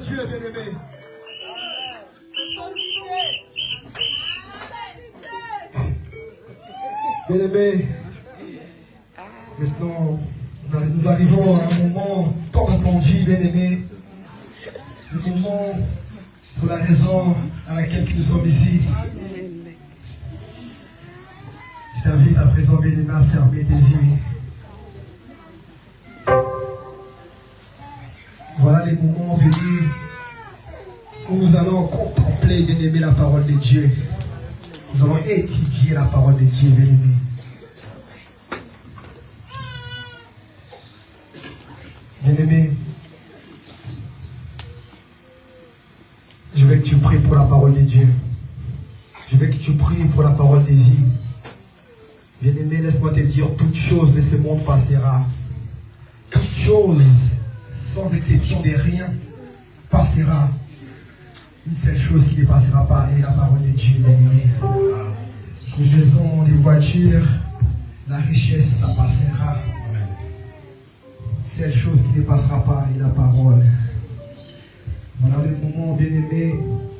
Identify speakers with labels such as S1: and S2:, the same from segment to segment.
S1: Dieu, bien-aimé. Bien-aimé, maintenant, nous arrivons à un moment tant attendu, bien-aimé. Le moment pour la raison à laquelle nous sommes ici. Je t'invite à présent, bien-aimé, à fermer tes yeux. Voilà les moments venus où nous allons contempler, bien-aimé, la parole de Dieu. Nous allons étudier la parole de Dieu, bien-aimé. Bien-aimé, je veux que tu pries pour la parole de Dieu. Je veux que tu pries pour la parole de vie. Bien-aimé, laisse-moi te dire, toute chose de ce monde passera. Toute chose, sans exception de rien, passera. Une seule chose qui ne passera pas est la parole de Dieu, bien-aimé. Les maisons, les voitures, la richesse, ça passera. Seule chose qui ne passera pas est la parole. Voilà le moment, bien-aimé.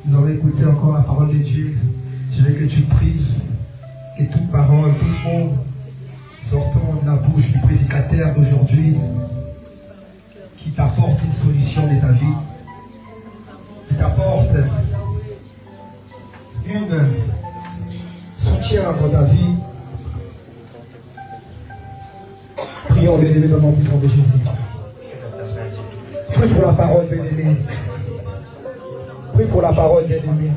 S1: Nous allons écouter encore la parole de Dieu. Je veux que tu pries, que toute parole, tout mot sortant de la bouche du prédicateur d'aujourd'hui, qui t'apporte une solution de ta vie, qui t'apporte un soutien dans ta vie. Prions, bien-aimé, dans le nom puissant de Jésus. Prie pour la parole, bien-aimé. Prie pour la parole, bien-aimé.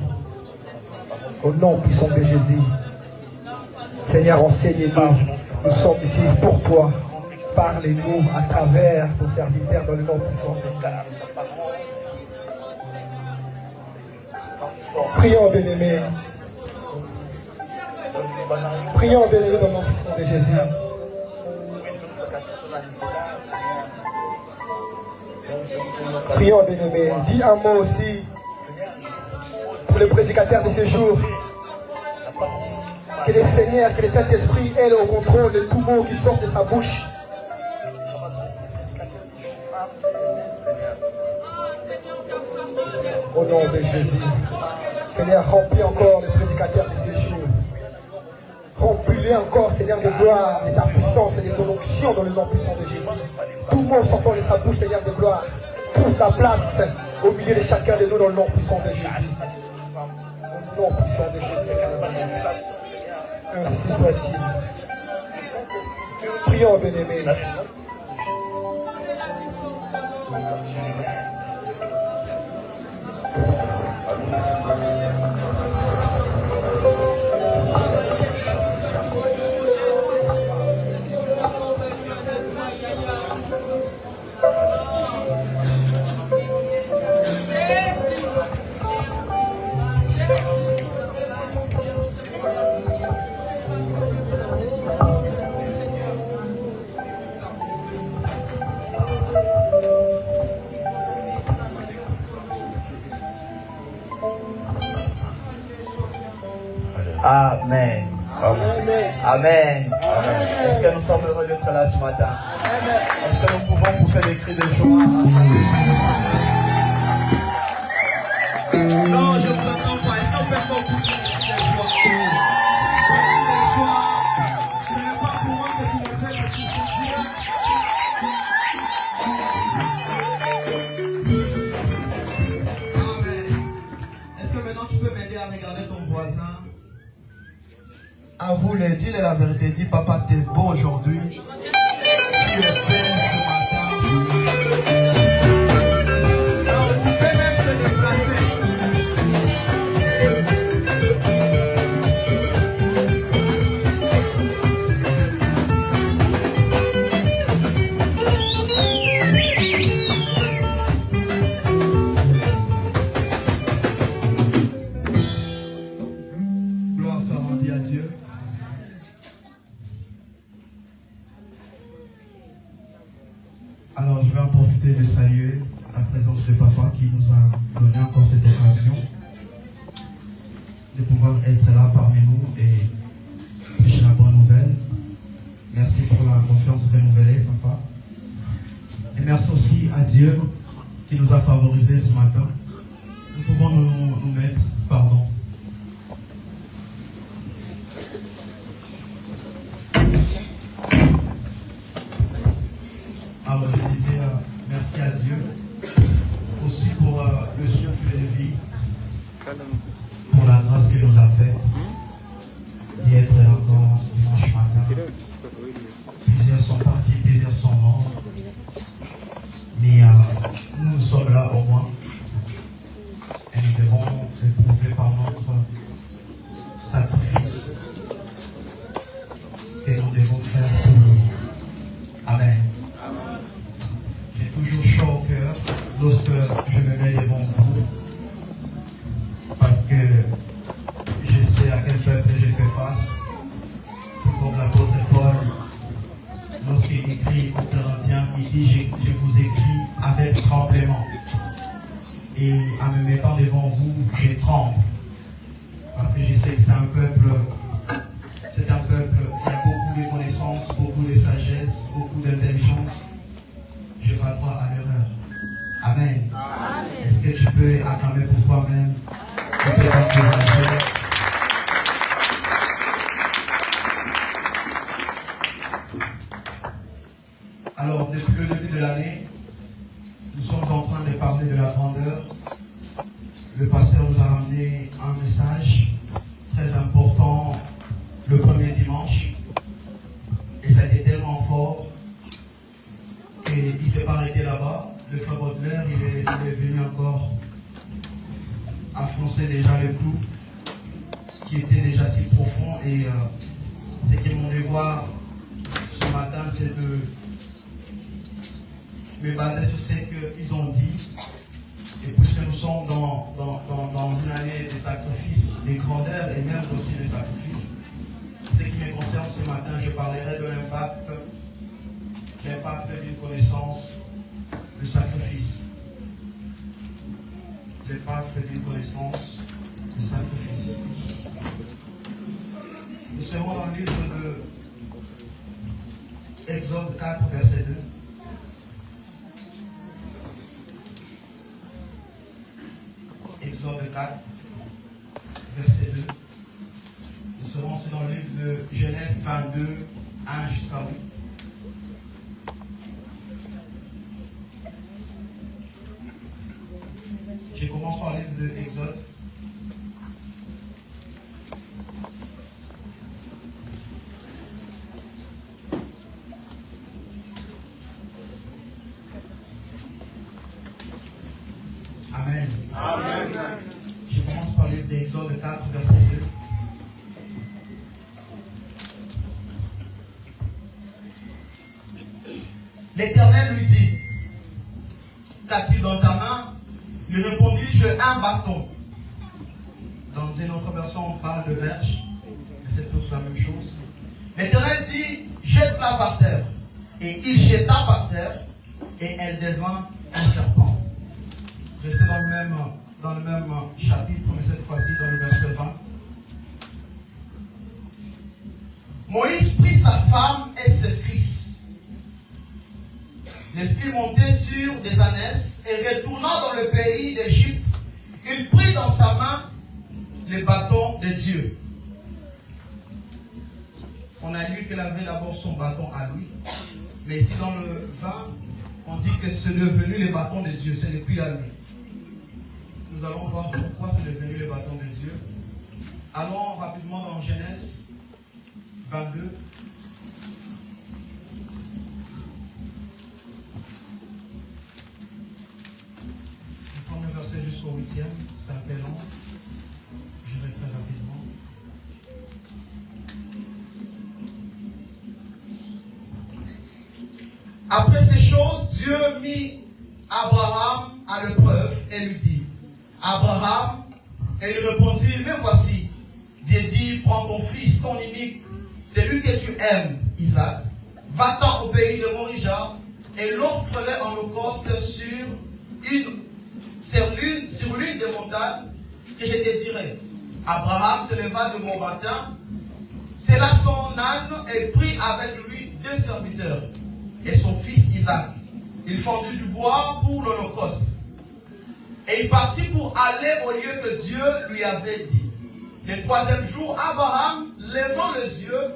S1: Au nom puissant de Jésus. Seigneur, enseigne-nous. Nous sommes ici pour toi. Parlez-nous à travers ton serviteur dans le nom puissant de Jésus. Prions, bien-aimé. Prions, bien-aimé, dans le nom puissant de Jésus. Prions, bien-aimé. Dis un mot aussi pour le prédicateur de ce jour. Que le Seigneur, que le Saint-Esprit ait au contrôle de tout mot qui sort de sa bouche. Au nom de Jésus. Seigneur, remplis encore le prédicateur de ce jour. Remplis-le encore, Seigneur, de gloire, de ta puissance et de ton onction dans le nom puissant de Jésus. Tout mot sortant de sa bouche, Seigneur, de gloire. Trouve ta place au milieu de chacun de nous dans le nom puissant de Jésus. Au nom puissant de Jésus. Ainsi soit-il. Prions, bien-aimés.
S2: Amen. Amen. Amen. Amen. Est-ce que nous sommes heureux d'être là ce matin? Est-ce que nous pouvons pousser des cris de joie? Non, je ne vous entends pas. Est-ce qu'on peut encore pousser des cris de joie? Ce n'est pas pour moi que tu me fais de pousser. Amen. Est-ce que maintenant tu peux m'aider à regarder ton voisin? Avoue-le, dis-le la vérité, dis papa t'es beau aujourd'hui, tu es belle ce matin. Alors tu peux même te déplacer. Gloire soit rendue à Dieu. Alors, je vais en profiter de saluer la présence de papa qui nous a donné encore cette occasion de pouvoir être là parmi nous et prêcher la bonne nouvelle. Merci pour la confiance renouvelée, papa. Et merci aussi à Dieu
S3: qui nous a favorisés ce matin. Nous pouvons nous mettre, pardon. Alors je disais merci à Dieu aussi pour le souffle de vie, pour la grâce qu'il nous a faite d'y être encore ce dimanche matin. Plusieurs sont partis, plusieurs sont morts. Mais nous sommes là au moins. Et nous devons le prouver par notre sacrifice que nous devons faire pour lui. Amen. J'ai toujours chaud au cœur lorsque je me mets devant vous. Parce que je sais à quel peuple j'ai fait face. Tout comme l'apôtre Paul, lorsqu'il écrit aux Corinthiens, il dit je vous écris avec tremblement. Et en me mettant devant vous, je tremble. Parce que je sais que c'est un peuple qui a beaucoup de connaissances, beaucoup de sagesse, beaucoup d'intelligence. Je ne vais pas droit à l'erreur. Amen. Amen. Est-ce que tu peux acclamer pour toi-même? Alors, depuis le début de l'année, nous sommes en train de parler de la grandeur. Le pasteur nous a ramené un message très important le premier dimanche. Et ça a été tellement fort qu'il ne s'est pas arrêté là-bas. Le frère Baudelaire, il est venu encore enfoncer déjà le clou qui était déjà si profond. Et ce qu'ils m'ont devoir ce matin, c'est de me baser sur ce qu'ils ont dit. Et puisque nous sommes dans une année de sacrifice, de grandeur et même aussi de sacrifice, ce qui me concerne ce matin, je parlerai de l'impact d'une connaissance, du sacrifice. L'impact d'une connaissance, du sacrifice. Nous serons dans le livre de Exode 4, verset 2. Exode 4, verset 2. Nous serons aussi dans le livre de Genèse 22, 1 jusqu'à 8. Je commence par le livre de Exode. Amen. Amen. Je commence par le livre d'Exode 4, verset 2. L'Éternel lui dit, qu'as-tu dans ta main? Il répondit, j'ai un bâton. Dans une autre version, on parle de verge, mais c'est tous la même chose. L'Éternel dit, jette-la par terre. Et il jeta par terre, et elle devint un serpent. Restez dans le même chapitre, mais cette fois-ci dans le verset 20. Moïse prit sa femme et ses fils. Les fit monter sur des ânesses et retournant dans le pays d'Égypte, il prit dans sa main le bâton de Dieu. On a lu qu'elle avait d'abord son bâton à lui, mais ici dans le 20, on dit que c'est devenu le bâton de Dieu, c'est depuis à lui. Nous allons voir pourquoi c'est devenu le bâton de Dieu. Allons rapidement dans Genèse 22. Le premier verset jusqu'au 8e, c'est un peu long. Je vais très rapidement. Après ces choses, Dieu mit Abraham à l'épreuve et lui dit, Abraham, et il répondit, mais voici. Dieu dit, prends ton fils, ton unique, celui que tu aimes, Isaac, va-t'en au pays de Morija et l'offre-le en holocauste sur l'une des montagnes que je te dirai. Abraham se leva de bon matin, sella son âne et prit avec lui 2 serviteurs et son fils Isaac. Il fendit du bois pour l'holocauste Et il partit pour aller au lieu que Dieu lui avait dit. Le troisième jour, Abraham, levant les yeux,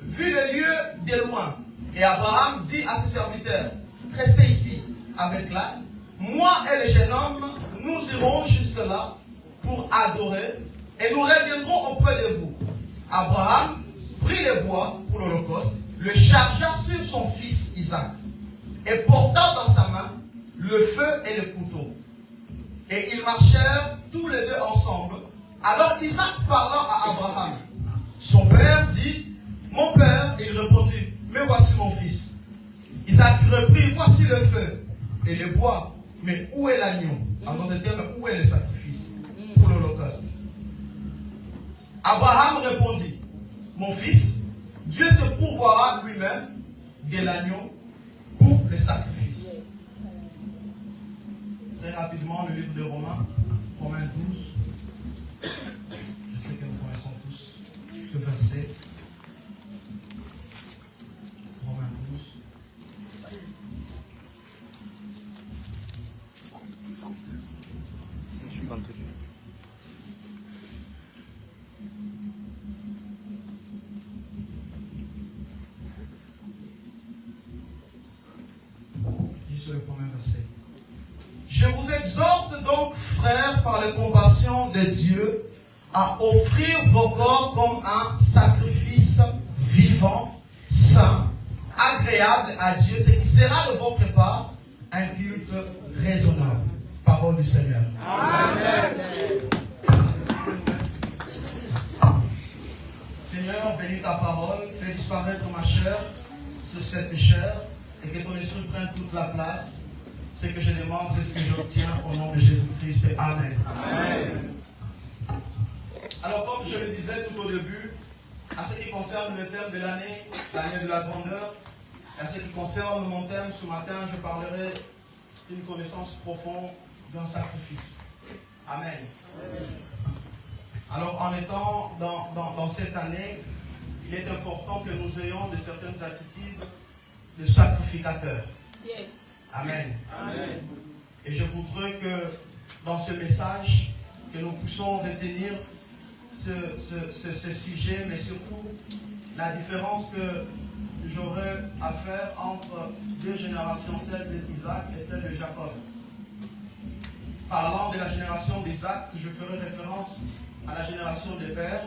S3: vit le lieu de loin. Et Abraham dit à ses serviteurs, restez ici avec l'âne. Moi et le jeune homme, nous irons jusque-là pour adorer et nous reviendrons auprès de vous. Abraham prit le bois pour l'holocauste, le chargea sur son fils Isaac et porta dans sa main le feu et le couteau. Et ils marchèrent tous les deux ensemble. Alors Isaac parlant à Abraham, son père dit, mon père, il répondit, mais voici mon fils. Isaac reprit, voici le feu et le bois, mais où est l'agneau? En d'autres termes, où est le sacrifice pour l'holocauste? Abraham répondit, mon fils, Dieu se pourvoira lui-même de l'agneau pour le sacrifice. Très rapidement, le livre de Romains 12. Je sais que nous connaissons tous ce verset. Romains 12. Sur le premier verset. Je vous exhorte donc, frères, par la compassion de Dieu, à offrir vos corps comme un sacrifice vivant, saint, agréable à Dieu, ce qui sera de votre part un culte raisonnable. Parole du Seigneur. Amen. Seigneur, bénis ta parole, fais disparaître ma chair sur cette chair, et que ton esprit prenne toute la place. Ce que je demande, c'est ce que j'obtiens au nom de Jésus-Christ. Amen. Amen. Alors, comme je le disais tout au début, à ce qui concerne le thème de l'année, l'année de la grandeur, et à ce qui concerne mon thème ce matin, je parlerai d'une connaissance profonde d'un sacrifice. Amen. Amen. Alors, en étant dans cette année, il est important que nous ayons de certaines attitudes de sacrificateur. Yes. Amen. Amen. Et je voudrais que dans ce message, que nous puissions retenir ce sujet, mais surtout la différence que j'aurai à faire entre deux générations, celle d'Isaac et celle de Jacob. Parlant de la génération d'Isaac, je ferai référence à la génération des pères,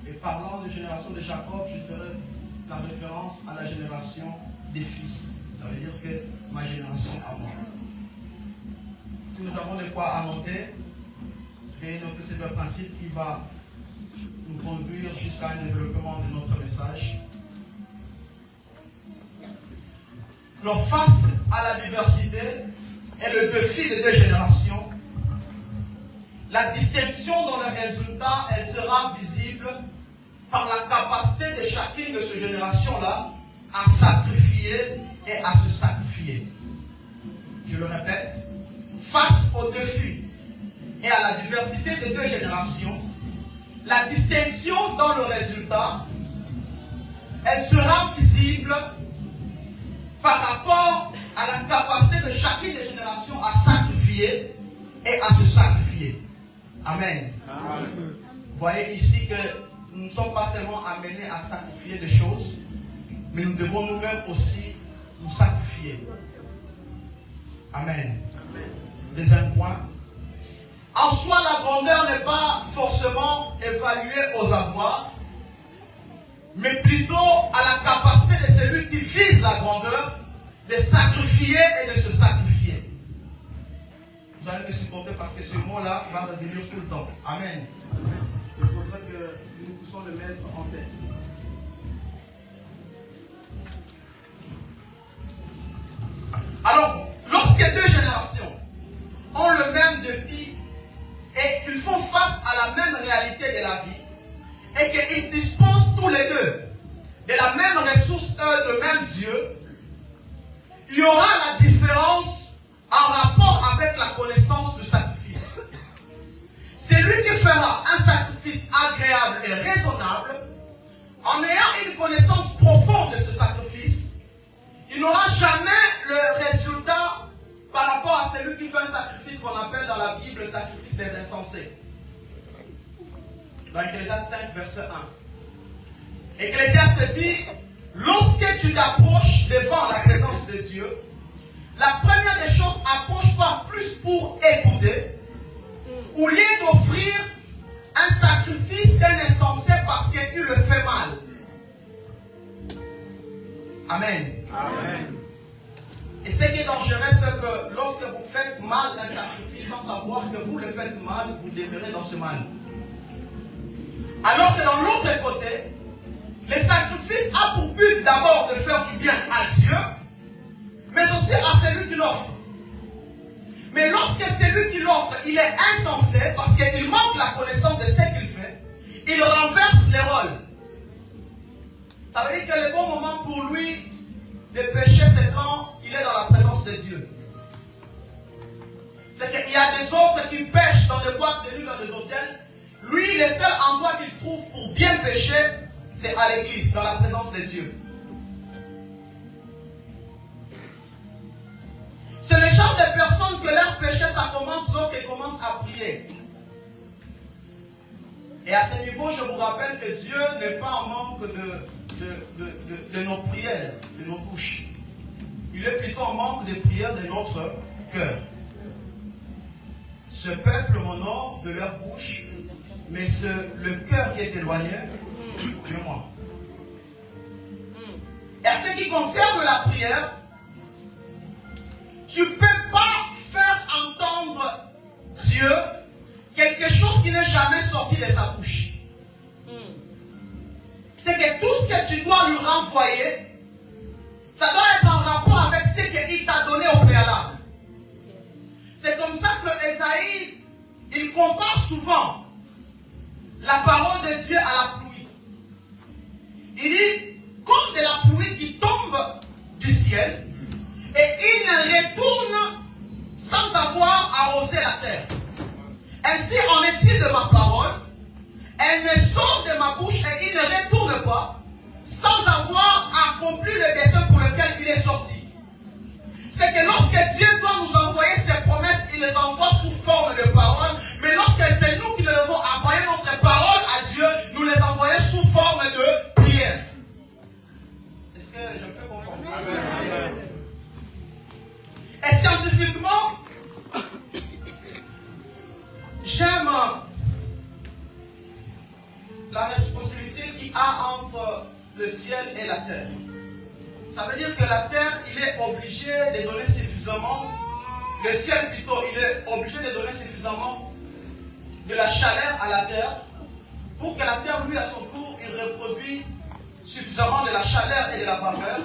S3: et parlant de la génération de Jacob, je ferai la référence à la génération des fils. Ça veut dire que ma génération à moi. Si nous avons de quoi annoter, veuillez noter ces deux principes qui va nous conduire jusqu'à un développement de notre message. Alors, face à la diversité et le défi des deux générations, la distinction dans le résultat, elle sera visible par la capacité de chacune de ces générations-là à sacrifier et à se sacrifier. Je le répète, face au défi et à la diversité des deux générations, la distinction dans le résultat, elle sera visible par rapport à la capacité de chacune des générations à sacrifier et à se sacrifier. Amen. Amen. Vous voyez ici que nous ne sommes pas seulement amenés à sacrifier des choses, mais nous devons nous-mêmes aussi nous sacrifier. Amen. Deuxième point. En soi, la grandeur n'est pas forcément évaluée aux avoirs, mais plutôt à la capacité de celui qui vise la grandeur de sacrifier et de se sacrifier. Vous allez me supporter parce que ce mot-là va revenir tout le temps. Amen. Il faudrait que nous puissions le mettre en tête. Alors, lorsque deux générations ont le même défi et qu'ils font face à la même réalité de la vie et qu'ils disposent tous les deux de la même ressource, de même Dieu, il y aura la différence en rapport avec la connaissance du sacrifice. Celui qui fera un sacrifice agréable et raisonnable, en ayant une connaissance profonde de ce sacrifice, il n'aura jamais le résultat par rapport à celui qui fait un sacrifice
S4: qu'on appelle dans la Bible le sacrifice des insensés. Dans Ecclésiaste 5, verset 1. Ecclésiaste dit, lorsque tu t'approches devant la présence de Dieu, la première des choses, approche-toi plus pour écouter, au lieu d'offrir un sacrifice d'un insensé parce qu'il le fait mal. Amen. Amen. Et ce qui est dangereux, c'est que lorsque vous faites mal un sacrifice sans savoir que vous le faites mal, vous demeurez dans ce mal. Alors que dans l'autre côté, le sacrifice a pour but d'abord de faire du bien à Dieu, mais aussi à celui qui l'offre. Mais lorsque celui qui l'offre, il est insensé, parce qu'il manque la connaissance de ce qu'il fait, il renverse les rôles. Ça veut dire que le bon moment pour lui de pécher, c'est quand il est dans la présence de Dieu. C'est qu'il y a des autres qui pêchent dans des boîtes de nuit, dans des hôtels. Lui, le seul endroit qu'il trouve pour bien pécher, c'est à l'église, dans la présence de Dieu. C'est le genre de personnes que leur péché, ça commence lorsqu'ils commencent à prier. Et à ce niveau, je vous rappelle que Dieu n'est pas en manque de nos prières, de nos bouches. Il est plutôt en manque de prières de notre cœur. Ce peuple m'honore de leur bouche, mais le cœur qui est éloigné de moi. Et à ce qui concerne la prière, tu ne peux pas faire entendre Dieu quelque chose qui n'est jamais sorti de sa bouche. C'est que tout ce que tu dois lui renvoyer, ça doit être en rapport avec ce qu'il t'a donné au préalable. C'est comme ça que Ésaïe, il compare souvent la parole de Dieu à la pluie. Il dit, comme de la pluie qui tombe du ciel, et il retourne sans avoir arrosé la terre. Ainsi en est-il de ma parole, elle me sort de ma bouche et il ne retourne pas, sans avoir accompli le dessein pour lequel il est sorti. C'est que lorsque Dieu doit nous envoyer ses promesses, il les envoie sous forme de paroles, mais lorsque c'est nous qui devons envoyer notre parole à Dieu, nous les envoyons sous forme de prière. Est-ce que je me fais comprendre? Amen. Et scientifiquement, j'aime la responsabilité qu'il y a entre le ciel et la terre. Ça veut dire que la terre, il est obligé de donner suffisamment, le ciel plutôt, il est obligé de donner suffisamment de la chaleur à la terre pour que la terre, lui, à son tour, il reproduit suffisamment de la chaleur et de la vapeur.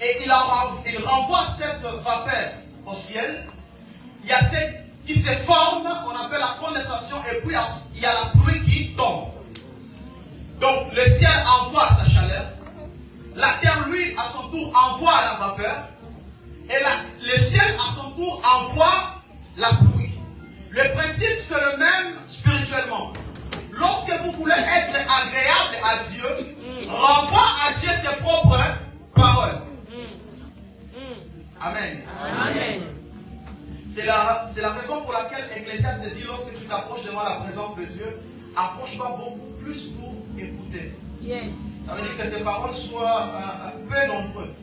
S4: Et il renvoie cette vapeur au ciel. Il y a ce qui se forme, on appelle la condensation, et puis il y a la pluie qui tombe. Donc le ciel envoie sa chaleur, la terre, lui, à son tour, envoie la vapeur, et le ciel, à son tour, envoie la pluie. Le principe, c'est le même spirituellement. Lorsque vous voulez être agréable à Dieu, renvoie à Dieu ses propres paroles. Amen. Amen. C'est la raison pour laquelle Ecclésiaste dit, lorsque tu t'approches devant la présence de Dieu, approche-toi beaucoup plus pour écouter. Yes. Ça veut dire que tes paroles soient un peu nombreuses,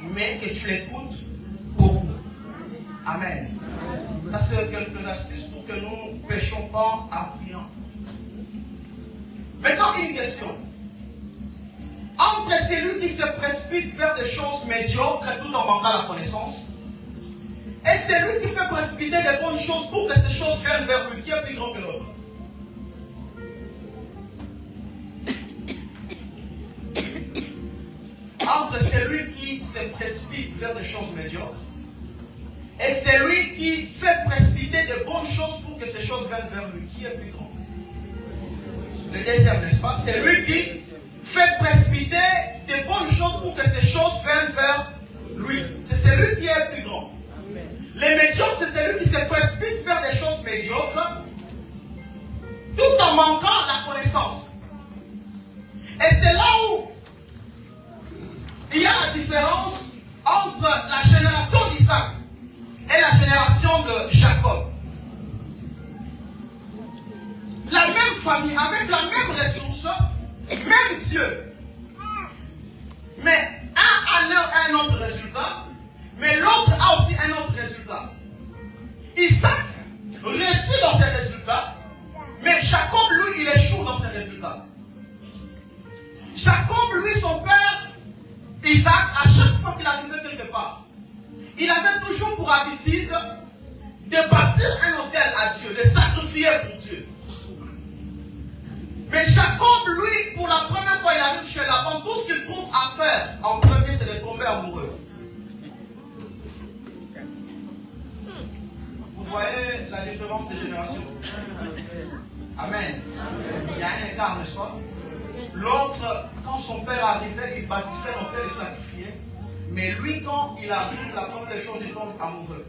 S4: mais que tu l'écoutes beaucoup. Amen. Ça, c'est quelques astuces pour que nous ne péchions pas en priant. Maintenant, une question. Entre celui qui se précipite vers des choses médiocres tout en manquant la connaissance, et celui qui fait précipiter des bonnes choses pour que ces choses viennent vers lui, qui est plus grand que l'autre? Entre celui qui se précipite vers des choses médiocres et celui qui fait précipiter de bonnes choses pour que ces choses viennent vers lui, qui est plus grand? Le deuxième, n'est-ce pas? C'est lui qui fait précipiter de bonnes choses pour que ces choses viennent vers lui. C'est celui qui est plus grand. Les médiocres, c'est celui qui se précipite vers des choses médiocres tout en manquant la connaissance. Et c'est là où il y a la différence entre la génération d'Isaac et la génération de Jacob. famille, avec la même ressource, même Dieu. Mais un a un autre résultat, mais l'autre a aussi un autre résultat. Isaac réussit dans ses résultats, mais Jacob, lui, il échoue dans ses résultats. Jacob, lui, son père, Isaac, à chaque fois qu'il arrivait quelque part, il avait toujours pour habitude de bâtir un autel à Dieu, de sacrifier pour Dieu. Mais Jacob, lui, pour la première fois, il arrive chez Laban, tout ce qu'il trouve à faire en premier, c'est de tomber amoureux. Vous voyez la différence des générations? Amen. Il y a un écart, n'est-ce pas? L'autre, quand son père arrivait, il bâtissait l'autel et sacrifiait. Mais lui, quand il arrive, la première des choses, il tombe amoureux.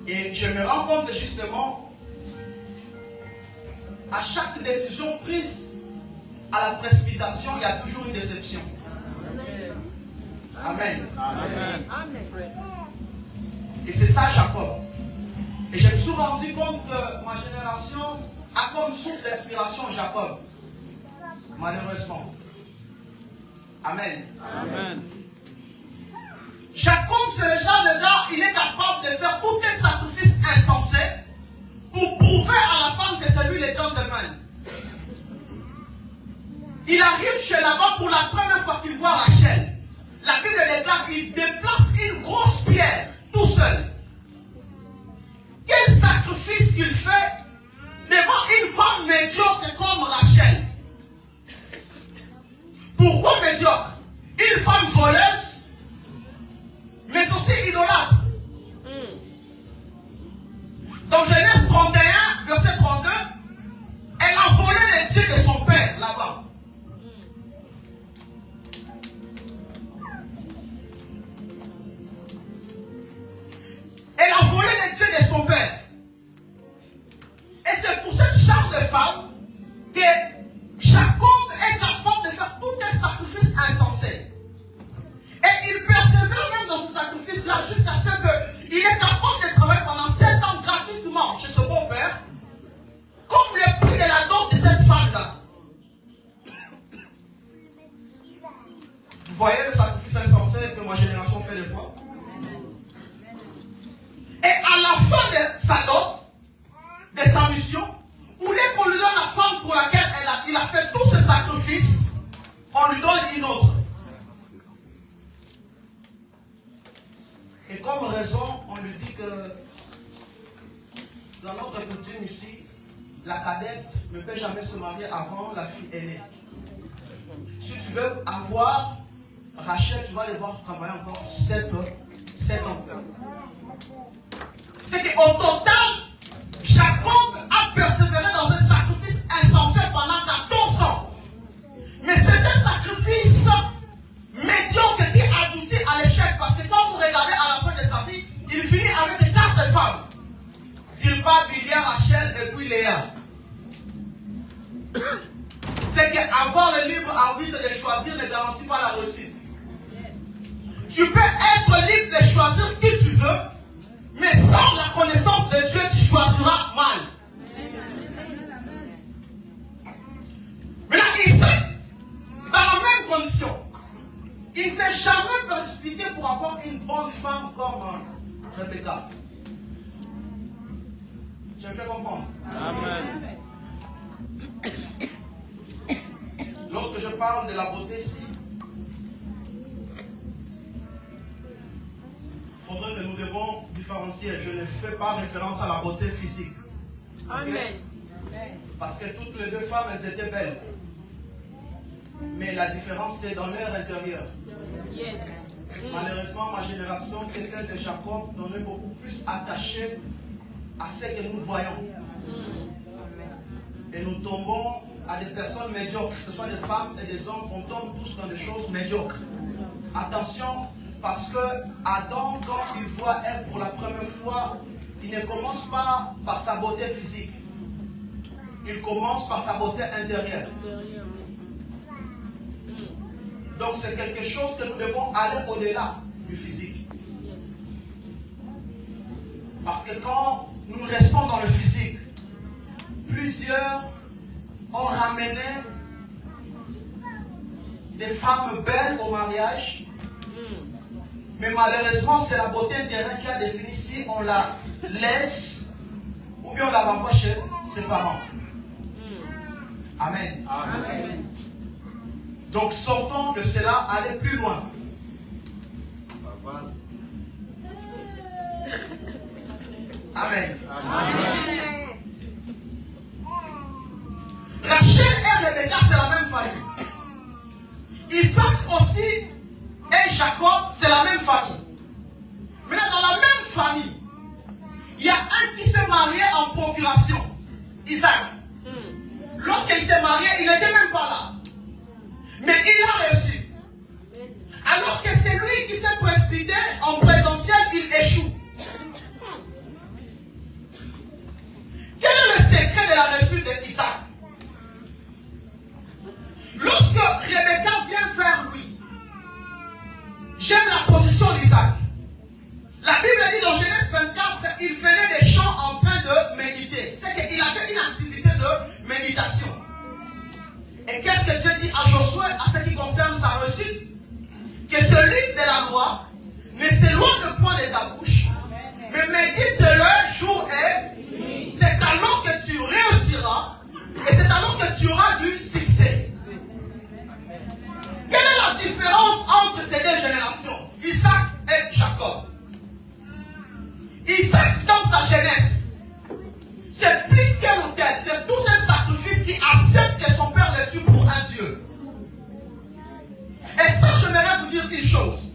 S4: Et je me rends compte que justement, à chaque décision prise à la précipitation, il y a toujours une déception. Amen. Amen. Et c'est ça Jacob. Et je me suis rendu compte que ma génération a comme source d'inspiration Jacob. Malheureusement. Amen. Amen. Jacob, c'est le genre de gars, il est capable de faire tout un sacrifice insensé pour prouver à la femme que c'est lui le gentleman. Il arrive chez Laban pour la première fois qu'il voit Rachel. La Bible déclare qu'il déplace une grosse pierre tout seul. Quel sacrifice qu'il fait devant une femme médiocre comme Rachel. Pourquoi médiocre? Une femme voleuse, mais aussi idolâtre. Dans Genèse 31, verset 32, elle a volé les dieux de son père là-bas. Elle a volé les dieux de son père. Et c'est pour cette charge de femme que Jacob est capable de faire tout un sacrifice insensé. Et il persévère même dans ce sacrifice-là jusqu'à ce qu'il est capable de travailler pendant 7 ans gratuitement chez ce beau-père, comme le prix de la dot de cette femme-là. Vous voyez le sacrifice insensé que ma génération fait des fois? Et à la fin de sa dot, de sa mission, où est qu'on lui donne la femme pour laquelle il a fait tous ces sacrifices, on lui donne une autre. Et comme raison, on lui dit que dans notre coutume ici, la cadette ne peut jamais se marier avant la fille aînée. Si tu veux avoir Rachel, tu vas devoir travailler encore 7 ans. C'est qu'au total, Jacob a persévéré dans un sacrifice insensé pendant 14 ans. Mais c'est un sacrifice médiocre qui aboutit à l'échec. Parce que quand vous regardez à la fin de sa vie, il finit avec 4 femmes. Zilpa, Bilia, Rachel et puis Léa. C'est qu'avoir le libre arbitre de choisir ne garantit pas la réussite. Tu peux être libre de choisir qui tu veux, mais sans la connaissance de Dieu, tu choisiras mal. Mais là, Isaac, dans la même condition, il ne s'est jamais précipité pour avoir une bonne femme comme Rebecca. Je me fais comprendre. Amen. Lorsque je parle de la beauté ici, il faudrait que nous devons différencier. Je ne fais pas référence à la beauté physique. Okay? Amen. Parce que toutes les 2 femmes, elles étaient belles. Mais la différence, c'est dans leur intérieur. Yes. Malheureusement, ma génération, qui est celle de Jacob, on est beaucoup plus attaché à ce que nous voyons. Et nous tombons à des personnes médiocres, que ce soit des femmes et des hommes, on tombe tous dans des choses médiocres. Attention, parce que Adam, quand il voit Ève pour la première fois, il ne commence pas par sa beauté physique. Il commence par sa beauté intérieure. Donc c'est quelque chose que nous devons aller au-delà du physique. Parce que quand nous restons dans le physique, plusieurs ont ramené des femmes belles au mariage. Mais malheureusement, c'est la beauté intérieure qui a défini si on la laisse ou bien on la renvoie chez ses parents. Amen. Amen. Donc sortons de cela, allez plus loin. Amen. Amen. Rachel et Rebecca, c'est la même famille. Isaac aussi et Jacob, c'est la même famille. Mais dans la même famille, il y a un qui s'est marié en procuration. Isaac. Lorsqu'il s'est marié, il n'était même pas là. Mais il a reçu. Alors que c'est lui qui s'est précipité en présentiel, il échoue. Quel est le secret de la réussite d'Isaac? Lorsque Rebecca vient vers lui, j'aime la position d'Isaac. La Bible dit dans Genèse 24, il venait des champs en train de méditer. C'est qu'il avait une activité de méditation. Et qu'est-ce que Dieu dit à Josué à ce qui concerne sa réussite? Que ce livre de la loi ne s'éloigne point de ta bouche, mais médite-le jour et nuit. C'est alors que tu réussiras et c'est alors que tu auras du succès. Quelle est la différence entre ces deux générations, Isaac et Jacob? Isaac, dans sa jeunesse, c'est plus qu'un autel, c'est tout un sacrifice qui accepte que son père le tue pour un Dieu. Et ça, j'aimerais vous dire une chose.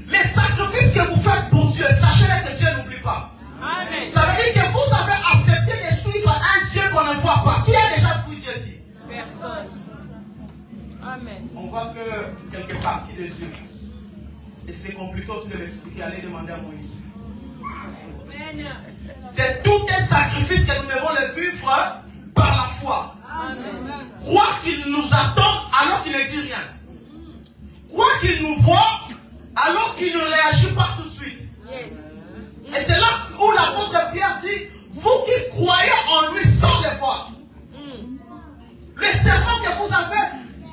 S4: Les sacrifices que vous faites pour Dieu, sachez que Dieu n'oublie pas. Amen. Ça veut dire que vous avez accepté de suivre un Dieu qu'on ne voit pas. Qui a déjà fui Dieu ici? Personne. Amen. On voit que quelques parties de Dieu. Et c'est compliqué aussi de l'expliquer. Allez demander à Moïse. C'est tout un sacrifice que nous devons le vivre par la foi. Amen. Croire qu'il nous attend alors qu'il ne dit rien. Croire qu'il nous voit alors qu'il ne réagit pas tout de suite. Yes. Et c'est là où l'apôtre Pierre dit, vous qui croyez en lui sans le voir. Le serment que vous avez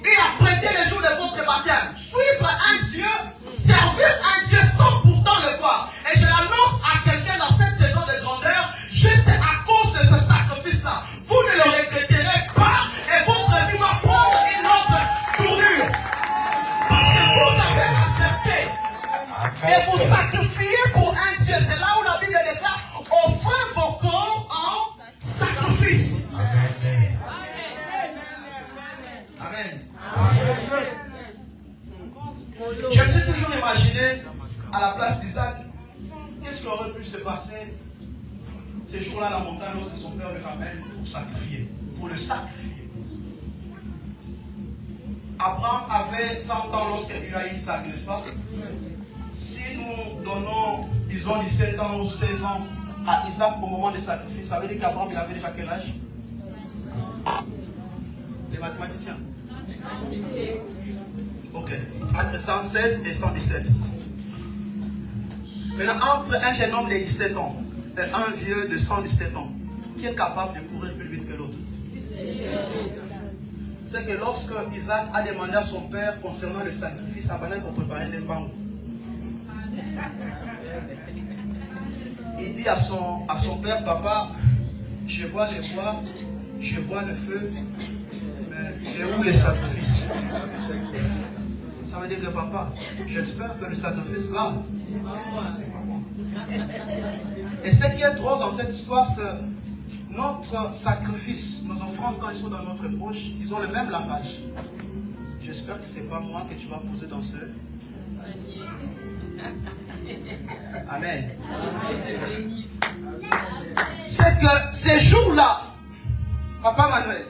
S4: et à prêter les jours de votre baptême. Suivre un Dieu, servir un Dieu sans pourtant le voir. Et je l'annonce à quelqu'un dans cette saison de grandeur, juste à cause de ce sacrifice-là. Vous ne le regretterez pas et votre vie va prendre une autre tournure. Parce que vous avez accepté et vous sacrifiez pour un Dieu. C'est là où la Bible déclare, offrez vos corps en sacrifice. Amen. Amen. Je me suis toujours imaginé à la place d'Isaac, qu'est-ce qui aurait pu se passer ces jours-là à la montagne lorsque son père le ramène pour sacrifier, pour le sacrifier. Abraham avait 100 ans lorsqu'il a eu Isaac, n'est-ce pas? Si nous donnons, disons, 17 ans ou 16 ans à Isaac au moment du sacrifice, ça veut dire qu'Abraham il avait déjà quel âge? Les mathématiciens. Ok. Entre 116 et 117. Maintenant, entre un jeune homme de 17 ans et un vieux de 117 ans, qui est capable de courir plus vite que l'autre? C'est que lorsque Isaac a demandé à son père concernant le sacrifice, Abraham pour préparer les bancs. Il dit à son père, papa, je vois les bois, je vois le feu, mais c'est où les sacrifices? Ça veut dire que papa, j'espère que le sacrifice là. Et ce qui est drôle dans cette histoire, c'est notre sacrifice, nos offrandes quand ils sont dans notre poche, ils ont le même langage. J'espère que ce n'est pas moi que tu vas poser dans ce. Amen. C'est que ces jours-là, Papa Manuel,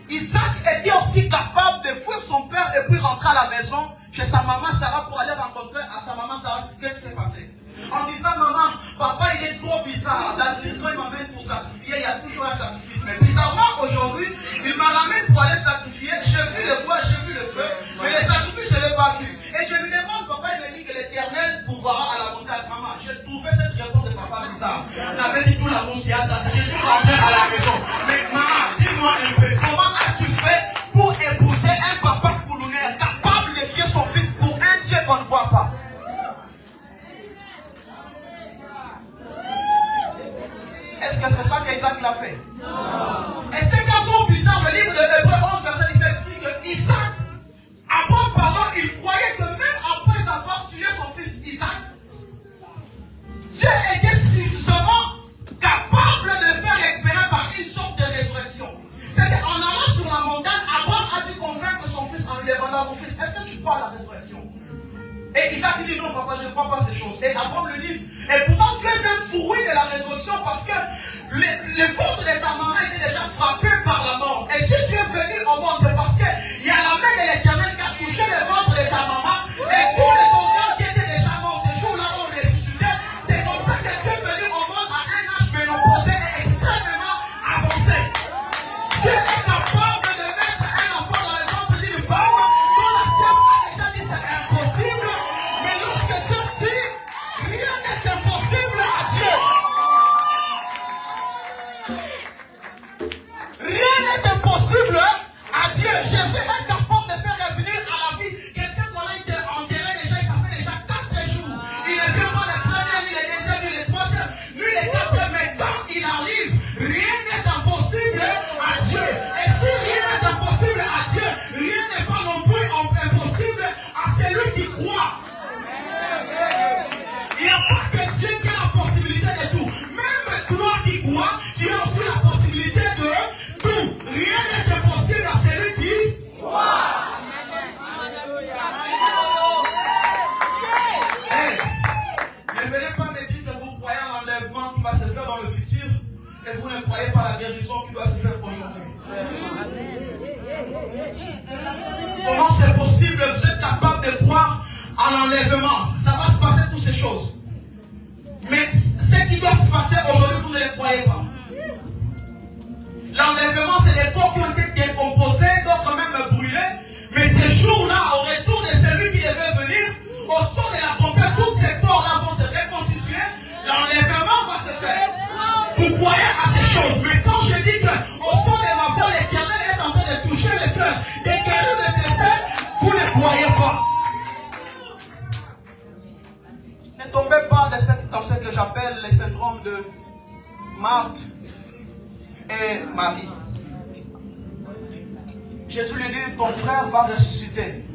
S4: Isaac était aussi capable de fuir son père et puis rentrer à la maison chez sa maman Sarah pour aller rencontrer à sa maman Sarah qu'est-ce qui s'est passé. En disant, maman, papa il est trop bizarre. D'habitude quand il m'amène pour sacrifier, il y a toujours un sacrifice. Mais bizarrement aujourd'hui, il m'a ramené pour aller sacrifier. J'ai vu le bois, j'ai vu le feu, mais le sacrifice je ne l'ai pas vu. Et je lui demande, papa il me dit que l'Éternel pourvoira à la montagne. Maman, j'ai trouvé cette réponse de papa bizarre. On avait dit tout la moussière, ça, je suis rentré à la maison. Mais maman, résurrection. Et Isaac dit non, papa, je ne crois pas à ces choses. Et Abraham lui dit, et pourtant tu es un fruit de la résurrection parce que le ventre de ta maman était déjà frappé par la mort. Et si tu es venu au monde, c'est parce qu'il y a la main de l'Éternel qui a touché le ventre de ta maman et tous les organes qui étaient déjà morts ces jours-là ont ressuscité. C'est comme ça que tu es venu au monde à un âge ménopausé et extrêmement avancé. Tu es capable de mettre un enfant dans le ventre d'une femme dont la science a déjà dit c'est impossible. Mais lorsque Dieu dit, rien n'est impossible à Dieu. Rien n'est impossible à Dieu. Jésus est capable de faire revenir à la vie quelqu'un qu'on a été enterré déjà, ça fait déjà 4 jours. Il ne vient pas le premier, ni le deuxième, ni le troisième, ni le quatrième, mais quand il arrive, rien n'est impossible à Dieu. Et si rien n'est impossible à Dieu, rien n'est pas non plus impossible à celui qui croit. Il n'y a pas que Dieu qui a la possibilité de tout. Même toi qui crois, tu as aussi la possibilité de tout. Rien n'est impossible à celui qui croit. Hey, ne venez pas me dire que vous croyez à l'enlèvement qui va se faire dans le futur et vous ne croyez pas à la guérison qui doit se faire aujourd'hui. Comment c'est possible? Vous êtes capable de croire à l'enlèvement. Ça va se passer toutes ces choses. Mais ce qui doit se passer aujourd'hui, vous ne les croyez pas. L'enlèvement, c'est des corps qui ont été décomposés, d'autres même brûlés. Mais ces jours-là, au retour de celui qui devait venir, au son de la trompette, tous ces corps-là vont se reconstituer. L'enlèvement va se faire. Vous croyez à ces choses. Mais quand je dis qu'au son de ma voix, l'Éternel est en train de toucher le cœur, de guérir le décès, vous ne croyez pas. Ne tombez pas dans ce que j'appelle le syndrome de Marthe et Marie. Jésus lui dit, ton frère va ressusciter.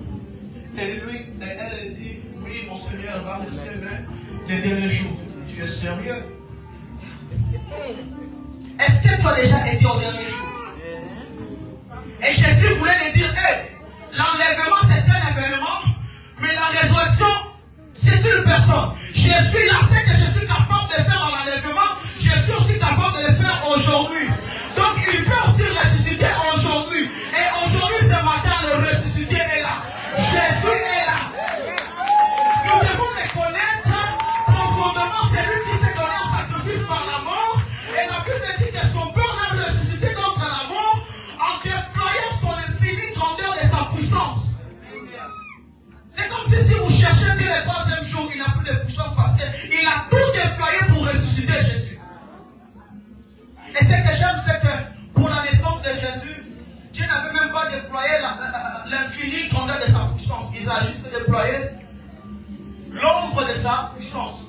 S4: Et elle dit, oui, mon Seigneur va ressusciter les derniers jours. Tu es sérieux? Est-ce que tu as déjà été au dernier jour? Et Jésus voulait lui dire, hey, l'enlèvement c'est un événement, mais la résurrection c'est une personne. Je suis là, c'est que je suis capable de faire dans l'enlèvement, je suis aussi capable de le faire aujourd'hui. Donc il peut aussi ressusciter aujourd'hui. Et aujourd'hui, ce matin, le ressuscité est là. Jésus est là. Nous devons le connaître profondément. C'est lui qui s'est donné en sacrifice par la mort. Et la Bible dit que son père l'a ressuscité d'entre la mort en déployant son infinie grandeur de sa puissance. C'est comme si vous cherchez dès le troisième jour, il n'a plus de puissance parce qu'il a tout déployé pour ressusciter Jésus. Et ce que j'aime, c'est que pour la naissance de Jésus, Dieu n'avait même pas déployé l'infinie grandeur de sa puissance. Il a juste déployé l'ombre de sa puissance.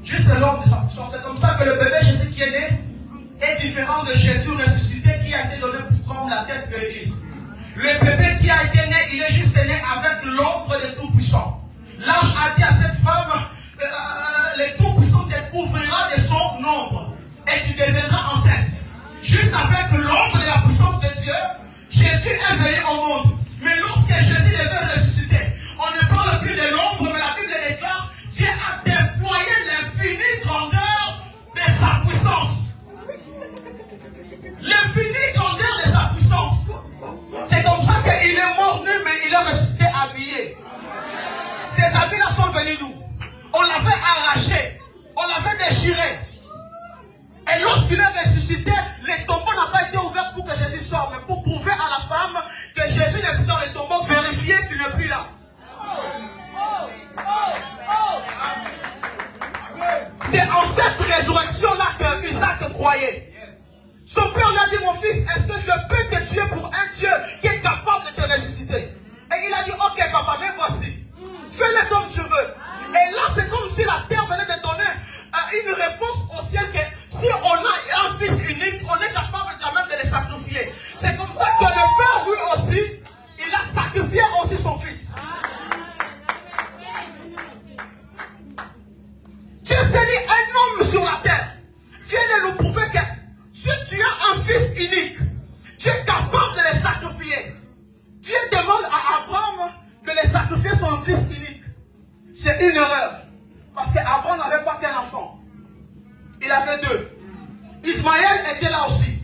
S4: Juste l'ombre de sa puissance. C'est comme ça que le bébé Jésus qui est né est différent de Jésus ressuscité qui a été donné comme la tête de l'Église. Le bébé qui a été né, il est juste né avec l'ombre de Tout-Puissant. L'ange a dit à cette femme, le Tout-Puissant te couvrira de son ombre et tu deviendras enceinte. Juste avec l'ombre de la puissance de Dieu, Jésus est venu au monde. Mais lorsque Jésus devait ressusciter, on ne parle plus de l'ombre, mais la Bible déclare, Dieu a déployé l'infinie grandeur de sa puissance. L'infinie grandeur de sa puissance. C'est comme ça qu'il est mort nu, mais il est ressuscité habillé. Ces habits-là sont venus nous. On l'avait arraché, on l'avait déchiré. Et lorsqu'il est ressuscité, le tombeau n'a pas été ouvert pour que Jésus sorte, mais pour prouver à la femme que Jésus n'est plus dans le tombeau, vérifier qu'il n'est plus là. C'est en cette résurrection-là que Isaac croyait. Son père lui a dit, mon fils, est-ce que je peux te tuer pour un Dieu qui est capable de te ressusciter? Et il a dit, ok papa, mais voici. Fais-le comme tu veux. Et là, c'est comme si la terre venait de donner une réponse au ciel que si on a un fils unique, on est capable quand même de le sacrifier. C'est comme ça que le père, lui aussi, il a sacrifié aussi son fils. Dieu s'est dit, un homme sur la terre vient de nous prouver que si tu as un fils unique, tu es capable de le sacrifier. sacrifier son fils unique, c'est une erreur. Parce qu'Abraham n'avait pas qu'un enfant. Il avait deux. Ismaël était là aussi.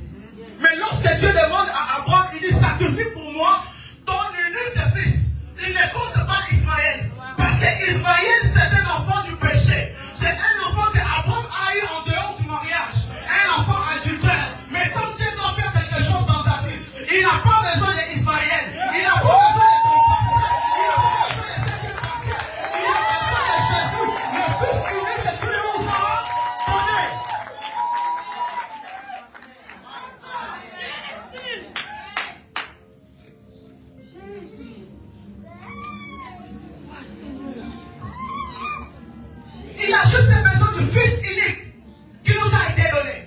S4: Mais lorsque Dieu demande à Abraham, il dit sacrifie pour moi ton unique fils. Il ne compte pas Ismaël. Parce que Ismaël c'est un enfant du péché. C'est un enfant qu'Abraham a eu en dehors du mariage. Un enfant adultère. Mais quand Dieu doit faire quelque chose dans ta vie, il n'a pas besoin d'Ismaël. Il n'a pas besoin de ton passé. Il n'a pas besoin de ce qui est passé. Il a besoin de Jésus, le fils unique que Dieu nous a donné. Il a juste besoin du fils unique qui nous a été donné.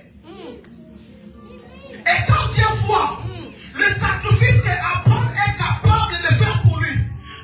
S4: Et quand Dieu voit le sacrifice qu'Abraham est capable de faire pour lui,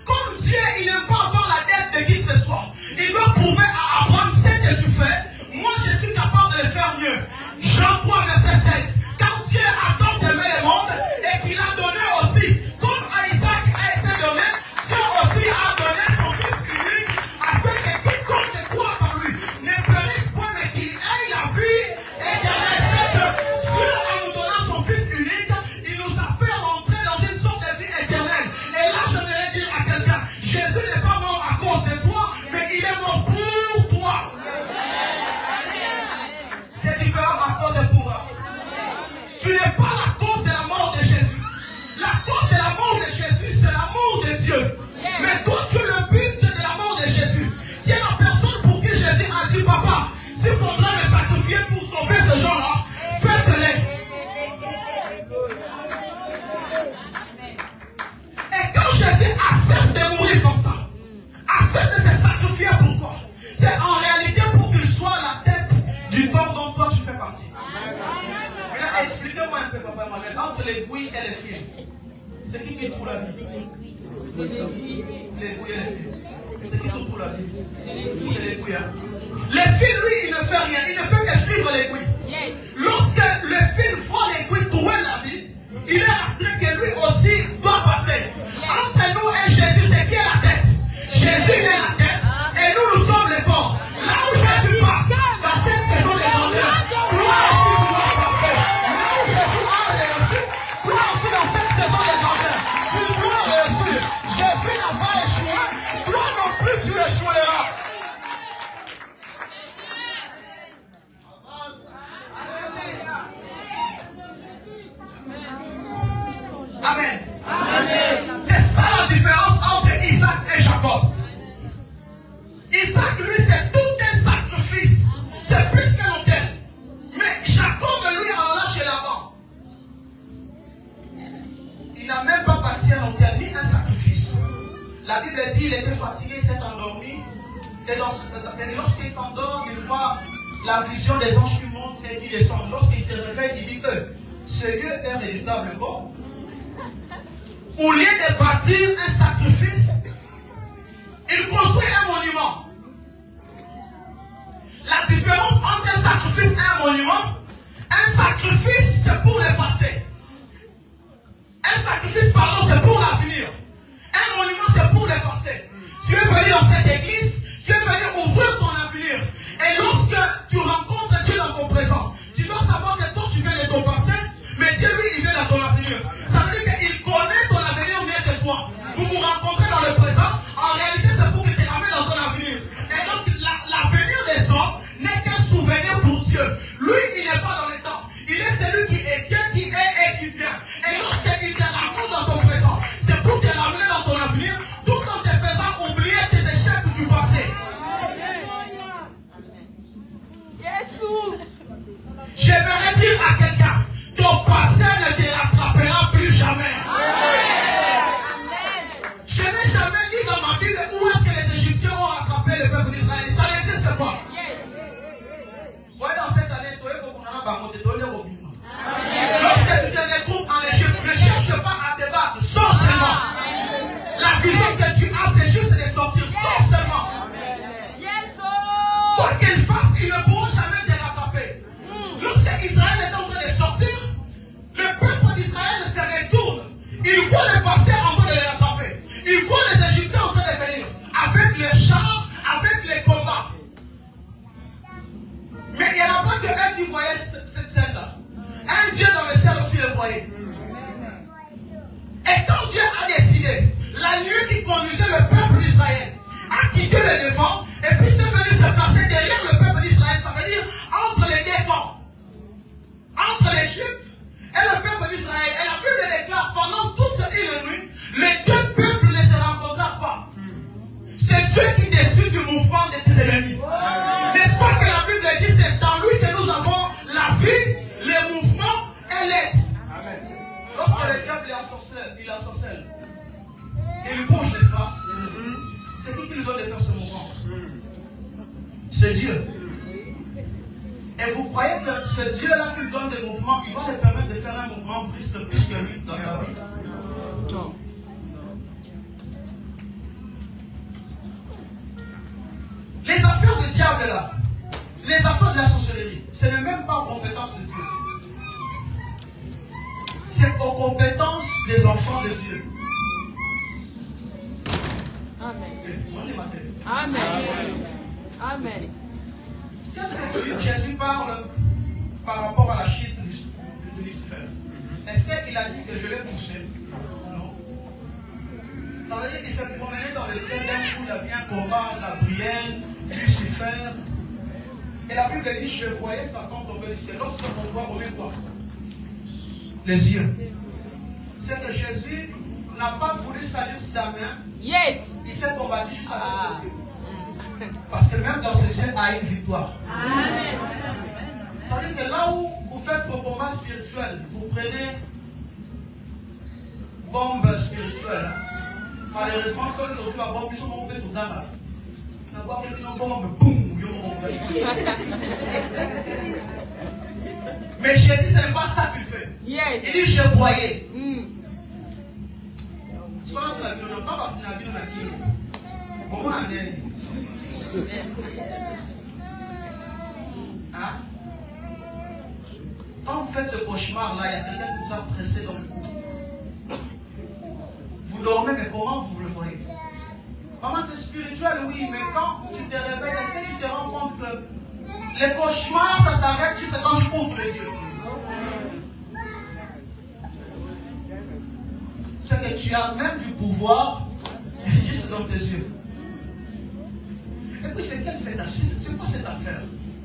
S4: comme Dieu il n'aime pas avoir la dette de qui que ce soit, il doit prouver à Abraham ce que tu fais, moi je suis capable de le faire mieux. Jean 3 verset 16. Quand Dieu a tant aimé le monde et qu'il a donné aussi, comme à Isaac a été donné, Dieu aussi a donné son fils unique afin que quiconque croit par lui ne périsse point mais qu'il ait la vie éternelle. Dieu en nous donnant son fils unique, il nous a fait rentrer dans une sorte de vie éternelle. Et là je vais dire à quelqu'un, Jésus n'est pas mort à cause de toi, mais il est mort pour toi. C'est différent à cause de toi. Tu n'es pas la cause de la mort de Jésus. La cause de la mort de Jésus, c'est l'amour de Dieu. Mais toi, tu es le but de la mort de Jésus. Tu es la personne pour qui Jésus a dit, papa, s'il faudra me sacrifier pour sauver ces gens-là, faites-les. Et quand Jésus accepte de mourir comme ça, accepte de se sacrifier pour toi, c'est en réalité pour qu'il soit la tête du corps dont toi tu fais partie. Maintenant, expliquez-moi un peu, papa Emmanuel, entre l'aiguille et le fil, c'est qui trouve la vie? L'aiguille et le fil. C'est qui trouve la vie? C'est l'aiguille. Le fil, lui, il ne fait rien, il ne fait que suivre l'aiguille. Lorsque le fil voit l'aiguille trouver la vie, il est assuré que lui aussi doit passer. Entre nous et Jésus, c'est qui est la tête? Jésus est la tête et nous, nous sommes le corps. Là où Jésus passe, dans cette saison de grandeur, toi aussi tu dois passer. Là où Jésus a réussi, toi aussi dans cette saison de grandeur, tu dois réussir. Jésus n'a pas échoué, toi non plus tu échoueras. Amen. Amen. C'est ça la différence entre Isaac et Jacob. Isaac, lui, c'est tout un sacrifice. C'est plus qu'un autel. Mais Jacob, lui, en allant chez Laban, il n'a même pas bâti un autel ni un sacrifice. La Bible dit qu'il était fatigué, il s'est endormi. Et lorsqu'il s'endort, il voit la vision des anges qui montent et qui descendent. Lorsqu'il se réveille, il dit que ce lieu est redoutable. Au lieu de bâtir un sacrifice, il construit un monument. La différence entre un sacrifice et un monument, un sacrifice c'est pour le passé. Un sacrifice, pardon, c'est pour l'avenir. Un monument c'est pour le passé. Tu es venu dans cette église, tu es venu ouvrir ton avenir. Et lorsque tu rencontres Dieu dans ton présent, tu dois savoir que toi tu viens de ton passé, mais Dieu lui il vient dans ton avenir. Ça veut dire qu'il connaît ton avenir mieux que toi. Vous vous rencontrez dans le présent, en réalité c'est pour qu'il te ramène dans ton avenir. Et donc l'avenir des hommes n'est qu'un souvenir pour Dieu. Lui il n'est pas dans le temps. Il est celui qui est et qui vient. Et lorsqu'il te ramène dans ton présent, qui lui donne de faire ce mouvement? C'est Dieu. Et vous croyez que ce Dieu-là qui lui donne des mouvements, il va lui permettre de faire un mouvement plus que lui dans la vie? Non. Les affaires du diable là, les affaires de la sorcellerie, ce n'est même pas aux compétences de Dieu. C'est aux compétences des enfants de Dieu. Amen.
S5: Amen. Amen.
S4: Qu'est-ce que Jésus parle par rapport à la chute de Lucifer? Est-ce qu'il a dit que je l'ai poussé? Non. Ça veut dire qu'il s'est promené dans le ciel, d'un coup il a vu un combat, Gabriel, Lucifer. Et la Bible dit, je voyais Satan tomber du ciel. Lorsqu'on voit, on met quoi? Les yeux. C'est que Jésus n'a pas voulu salir sa main.
S5: Yes.
S4: Il s'est combattu juste avec ses yeux. Parce que même dans ses yeux, il a une victoire. Amen. C'est-à-dire que là où vous faites vos combats spirituels, vous prenez bombe spirituelle. Malheureusement, ceux qui ont vu la bombe, ils sont tombés tout dans la. D'abord, ils ont bombe, boum. Mais Jésus, ce n'est pas ça qu'il fait.
S5: Yes.
S4: Il dit, je voyais. Quand vous faites ce cauchemar-là, il y a quelqu'un qui vous a pressé dans le cou. Vous dormez, mais comment vous le voyez? Maman, c'est spirituel, oui, mais quand tu te réveilles, est-ce que tu te rends compte que les cauchemars, ça s'arrête juste quand tu ouvres les yeux? C'est que tu as même du pouvoir juste dans tes yeux. Et puis, c'est quoi cette affaire?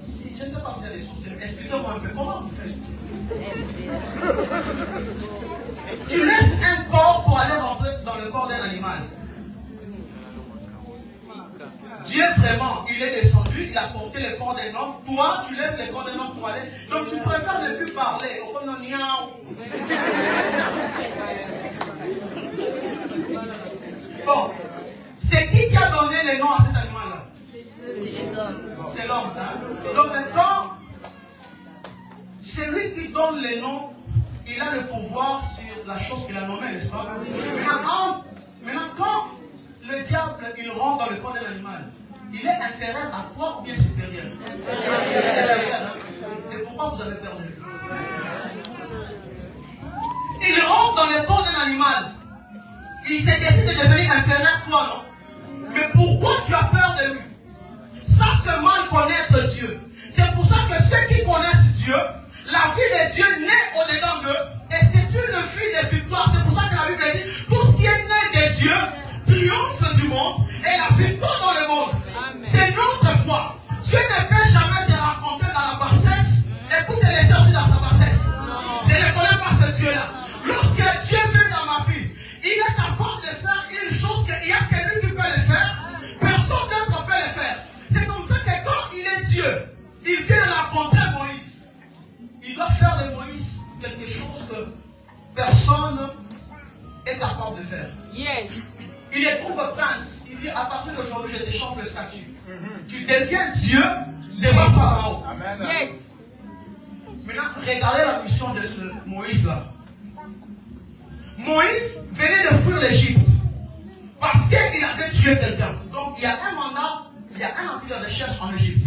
S4: Je ne sais pas si elle est sorcière. Expliquez-moi un peu, comment vous faites? Tu laisses un corps pour aller rentrer dans le corps d'un animal. Dieu vraiment, il est descendu, il a porté le corps d'un homme. Toi, tu laisses le corps d'un homme pour aller. Donc tu préfères ne plus parler. Bon, c'est qui a donné les noms à cet animal-là? C'est l'homme. Hein? Donc maintenant, c'est lui qui donne les noms. Il a le pouvoir sur la chose qu'il a nommée, n'est-ce pas? Maintenant, quand le diable, il rentre dans le corps de l'animal, il est inférieur à toi ou bien supérieur? Inférieur. Hein? Et pourquoi vous avez peur de lui? Il rentre dans le corps d'un animal. Il s'est décidé de devenir inférieur à toi, non? Mais pourquoi tu as peur de lui? Ça, c'est mal connaître Dieu. C'est pour ça que ceux qui connaissent Dieu, la vie de Dieu naît au-dedans d'eux. Et c'est une vie de victoire. C'est pour ça que la Bible dit, tout ce qui est né de Dieu triomphe du monde et la victoire dans le monde. C'est notre foi. Dieu ne peut jamais te raconter dans la bassesse. Écoutez les gens aussi dans sa bassesse. Je ne connais pas ce Dieu-là. Lorsque Dieu vient dans ma vie, il est capable de faire une chose qu'il n'y a que lui qui peut le faire. Personne d'autre peut le faire. C'est comme ça que quand il est Dieu, il vient rencontrer Moïse. Il doit faire de Moïse quelque chose que personne est capable de faire.
S5: Yes.
S4: Il éprouve prince. Il dit, à partir d'aujourd'hui, je te change le statut. Tu deviens Dieu devant Pharaon.
S5: Amen. Yes.
S4: Maintenant, regardez la mission de ce Moïse-là. Moïse venait de fuir l'Égypte parce qu'il avait tué quelqu'un. Donc, il y a un mandat, il y a un envie de recherche en Égypte.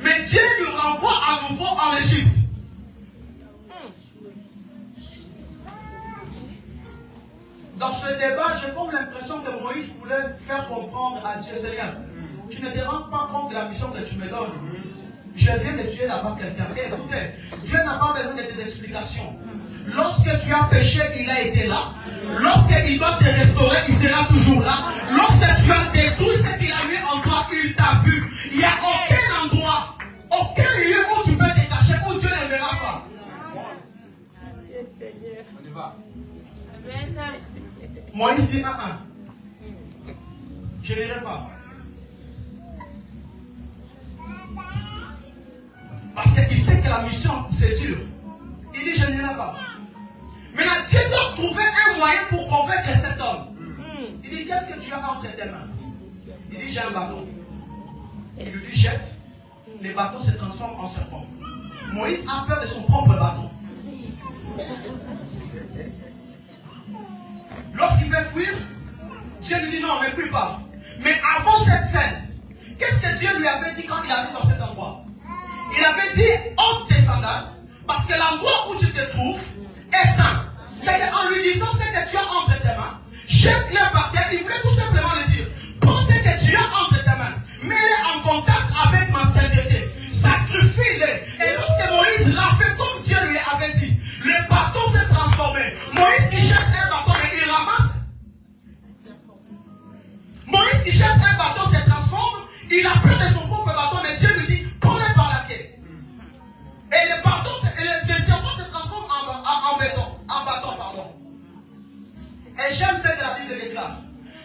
S4: Mais Dieu le renvoie à nouveau en Égypte. Dans ce débat, j'ai comme l'impression que Moïse voulait faire comprendre à Dieu, Seigneur, tu ne te rends pas compte de la mission que tu me donnes. Je viens de tuer là-bas quelqu'un. Et écoutez, Dieu n'a pas besoin de tes explications. Lorsque tu as péché, il a été là. Lorsqu'il doit te restaurer, il sera toujours là. Lorsque tu as détruit ce qu'il a mis en toi, il t'a vu. Il n'y a aucun endroit, aucun lieu où tu peux te cacher, où Dieu ne verra pas.
S5: Merci Seigneur.
S2: On y va.
S5: Amen.
S4: Moïse dit, je n'irai pas. Parce qu'il sait que la mission, c'est dur. Il dit, je n'irai pas. Maintenant, Dieu doit trouver un moyen pour convaincre cet homme. Il dit, qu'est-ce que tu as entre tes mains? j'ai un bâton. Il lui dit jette. Les bâtons se transforment en serpent. Moïse a peur de son propre bâton. Lorsqu'il veut fuir, Dieu lui dit non, ne fuis pas. Mais avant cette scène, qu'est-ce que Dieu lui avait dit quand il arrive dans cet endroit? Il avait dit ôte tes sandales, parce que l'endroit où tu te trouves est saint. C'est-à-dire en lui disant ce que tu as entre tes mains, jette-le par terre. Il voulait tout simplement le dire. Prends ce que tu as entre tes mains, mets-le en contact avec ma sainteté, sacrifie-le. Et lorsque Moïse l'a fait comme Dieu lui avait dit, le bâton s'est transformé. Moïse qui jette un bâton et il ramasse. Moïse qui jette un bâton se transforme. Il a peur de son propre bâton, mais Dieu lui dit prends-le par la quai. Et le bâton, le serpent se transforme en bâton, pardon. Et j'aime ce que la Bible déclare.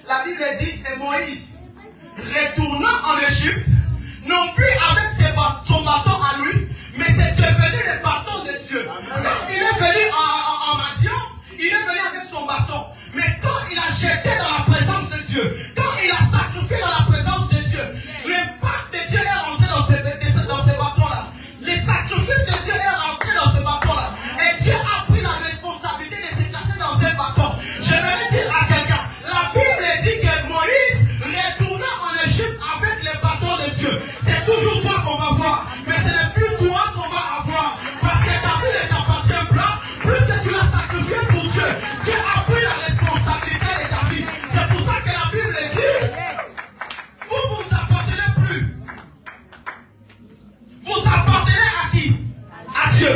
S4: La Bible dit, et Moïse, retournant en Égypte, non plus avec son bâton à lui, mais c'est devenu le bâton de Dieu. Donc, il est venu en Madian, il est venu avec son bâton. Mais quand il a jeté dans la présence de Dieu, quand il a sacrifié dans la présence de Dieu, l'impact de Dieu est rentré dans ces bâtons-là. Les sacrifices de Dieu est rentré dans ce bâton-là. Et Dieu a pris la responsabilité de se cacher dans un bâton. J'aimerais dire à quelqu'un, la Bible dit que Moïse retourna en Égypte avec les bâtons de Dieu. C'est toujours toi qu'on va voir, mais ce n'est plus toi qu'on va avoir. Parce que ta vie ne t'appartient pas, plus que tu l'as sacrifié pour Dieu. Dieu a pris la responsabilité de ta vie. C'est pour ça que la Bible dit, vous appartenez plus. Vous appartenez à qui? À Dieu.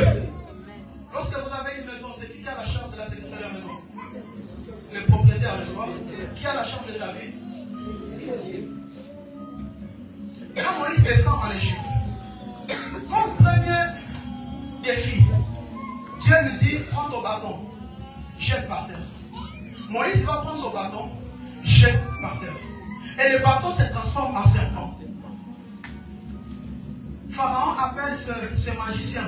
S4: Lorsque vous avez une maison, c'est qui a la charge de la sécurité de la maison? Le propriétaire, n'est-ce pas? Qui a la charge de ta vie? Quand Moïse descend en Égypte, comme premier défi, Dieu lui dit, prends ton bâton, jette par terre. Moïse va prendre son bâton, jette par terre. Et le bâton se transforme en serpent. Pharaon appelle ce magicien.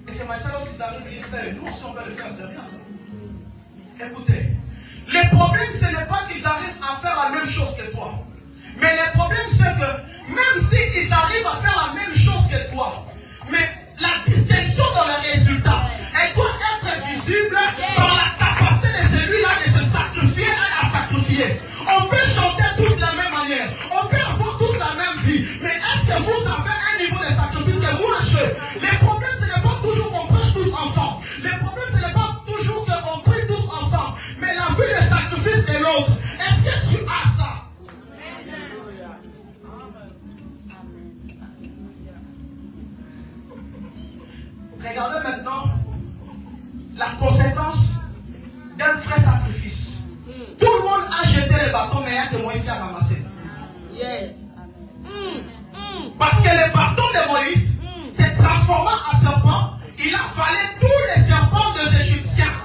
S4: Et ces magiciens, lorsqu'ils arrivent, ils disent, nous aussi on peut le faire, c'est rien ça. Écoutez, le problème ce n'est pas qu'ils arrivent à faire la même chose que toi. Mais le problème c'est que même s'ils arrivent à faire la même chose que toi, mais la distinction dans le résultat, elle doit être visible par la capacité de celui-là de se sacrifier et à sacrifier. On peut chanter tous de la même manière, on peut avoir tous la même vie, mais est-ce que vous avez un niveau de sacrifice que moi je? Le problème ce n'est pas toujours qu'on prêche tous ensemble. Le problème ce n'est pas toujours qu'on prie tous ensemble, mais la vie de sacrifice de l'autre. Est-ce que tu as ça? Regardez maintenant la conséquence d'un vrai sacrifice. Tout le monde a jeté le bâton, mais il y a que Moïse qui a ramassé.
S5: Yes.
S4: Parce que le bâton de Moïse s'est transformé en serpent. Il a avalé tous les serpents des Égyptiens.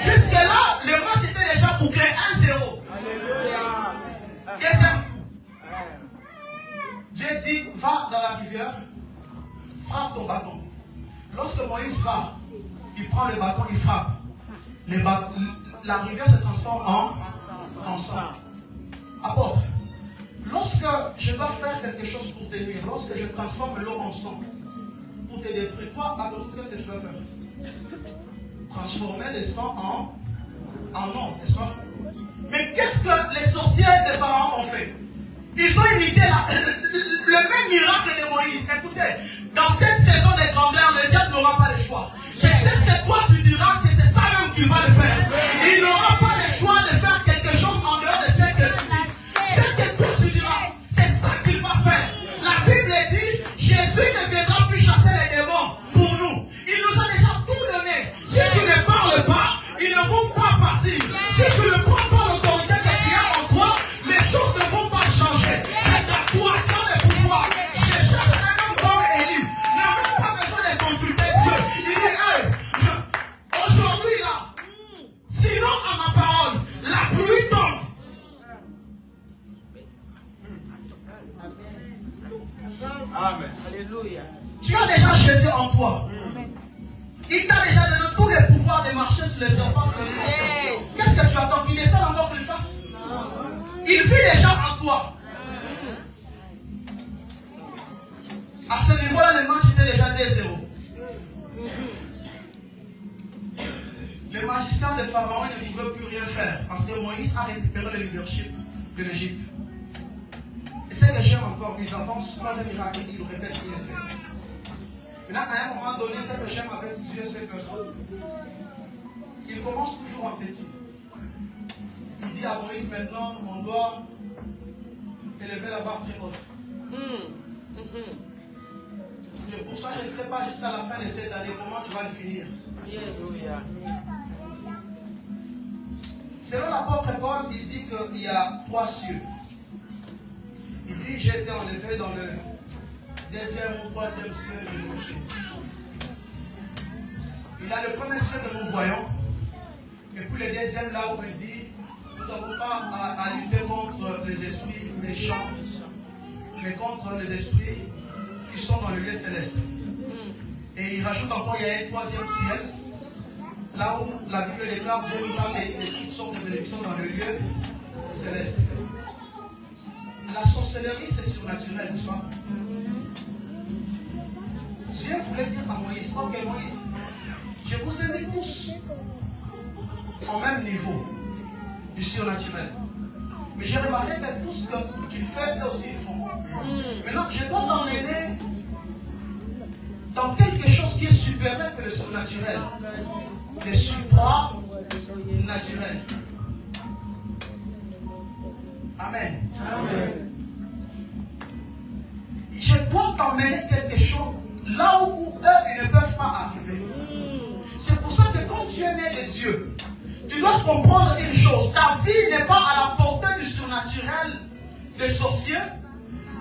S4: Jusque-là, le match était déjà bouclé 1-0. Deuxième coup. Dieu dit, va dans la rivière, frappe ton bâton. Lorsque Moïse va, il prend le bâton, il frappe. La rivière se transforme en sang. Apôtre, lorsque je dois faire quelque chose pour te nuire, lorsque je transforme l'eau en sang, pour te détruire, toi, qu'est-ce que tu dois faire? Transformer le sang en eau, n'est-ce pas? Mais qu'est-ce que les sorciers de Pharaon ont fait? Ils ont imité le même miracle de Moïse. Écoutez, dans cette saison de grandeur, le diable n'aura pas le choix. Mais c'est ce que toi tu diras que c'est ça même qu'il va le faire. Il n'aura pas le choix de faire quelque chose en dehors de ce que tu dis. Ce que toi tu diras, c'est ça qu'il va faire. La Bible dit, Jésus ne viendra plus chasser les démons pour nous. Il nous a déjà tout donné. Si tu ne parles pas, ils ne vont pas partir. Si tu ne prends pas l'autorité que tu as en toi, les choses ne vont pas changer. C'est à toi, tu as le pouvoir. Je cherche un homme comme Élie. Il n'a même pas besoin de consulter Dieu. Il dit, aujourd'hui là, sinon à ma parole, la pluie tombe.
S5: Amen. Alléluia.
S4: Tu as déjà Jésus en toi. Il t'a déjà donné tous les pouvoirs de marcher sur les serpents, sur les scorpions. Qu'est-ce que tu attends? Qu'il descende encore qu'il fasse? Il vit déjà en toi. 22-0. Les magiciens de Pharaon ne pouvaient plus rien faire parce que Moïse a récupéré le leadership de l'Égypte. Et c'est que j'aime encore, mes enfants, soit un miracle, ils le répètent, il est fait. Maintenant, à un moment donné, c'est que j'aime avec Dieu, c'est que il commence toujours en petit. Il dit à Moïse, maintenant, on doit élever la barre très haute. C'est pour ça que je ne sais pas jusqu'à la fin de cette année comment tu vas le finir. Selon l'apôtre Paul, il dit qu'il y a 3 cieux. Il dit, j'ai été enlevé dans le 2e ou 3e ciel de Moshe. Il a le premier ciel que nous voyons. Et puis le deuxième, là où il dit, nous n'avons pas à lutter contre les esprits méchants, mais contre les esprits qui sont dans le lieu céleste. Et il rajoute encore, il y a un 3e ciel, là où la Bible déclare Dieu nous a des toutes sortes de bénédictions dans le lieu céleste. La sorcellerie, c'est surnaturel, n'est-ce pas? Dieu voulait dire à Moïse, ok Moïse, je vous ai mis tous au même niveau du surnaturel. Mais j'ai remarqué que tout ce que tu fais, eux aussi ils font. Maintenant, je dois t'emmener dans quelque chose qui est supérieur que le surnaturel. Le supranaturel. Amen. Amen. Je dois t'emmener quelque chose là où eux ils ne peuvent pas arriver. C'est pour ça que quand tu es né de Dieu, tu dois comprendre une chose. Ta vie n'est pas à la portée du surnaturel des sorciers,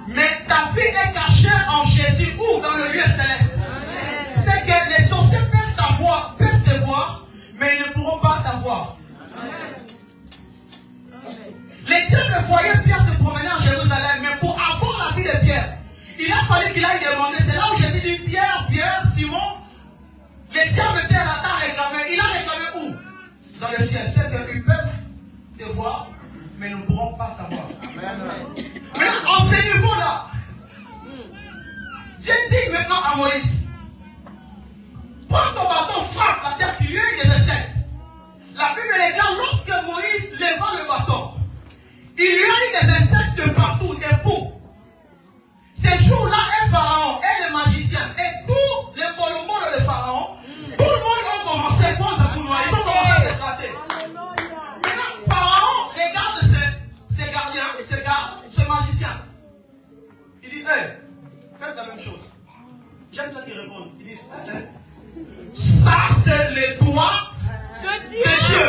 S4: mais ta vie est cachée en Jésus ou dans le lieu céleste. C'est que les sorciers peuvent te voir, mais ils ne pourront pas t'avoir. Les diables voyaient Pierre se promener en Jérusalem, mais pour avoir la vie de Pierre, il a fallu qu'il aille demander. C'est là où Jésus dit, Pierre, Simon, les diables Pierre t'a réclamé. Il a réclamé où? Dans le ciel. C'est qu'ils peuvent te voir, mais ils ne pourront pas t'avoir. Mais en ce niveau-là, Dieu dit maintenant à Moïse, prends ton bâton, frappe la terre, qu'il y ait des insectes. La Bible déclare, lorsque Moïse leva le bâton, il y a eu des insectes de partout, des poux. Ces jours-là, un pharaon et les magiciens et tous les polomons de Pharaon, tout le monde a commencé à prendre un coup noir. Ils ont commencé à se gratter. Maintenant, Pharaon regarde ses gardiens, ses gardes, ses magiciens. Il dit, hey, faites la même chose. J'aime ça qu'ils répondent. Ils disent, ça c'est les doigts de Dieu.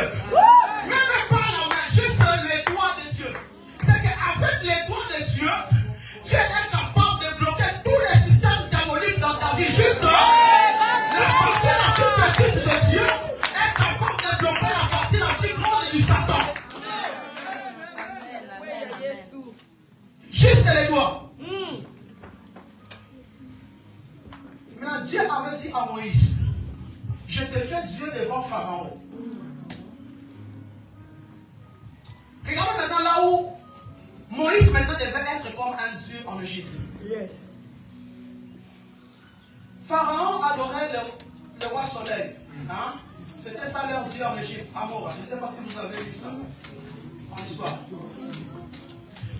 S4: Même pas la main, juste les doigts de Dieu. C'est qu'avec les doigts de Dieu, Dieu est capable de bloquer tous les systèmes diaboliques dans ta vie. Juste la partie la plus petite de Dieu est capable de bloquer la partie la plus grande du Satan. Juste les doigts. Maintenant, Dieu avait dit à Moïse, je te fais Dieu devant Pharaon. Regardez maintenant là où Moïse maintenant devait être comme un Dieu en Égypte. Yes. Pharaon adorait le roi soleil. Hein? C'était ça leur Dieu en Égypte, Amora. Je ne sais pas si vous avez vu ça en histoire.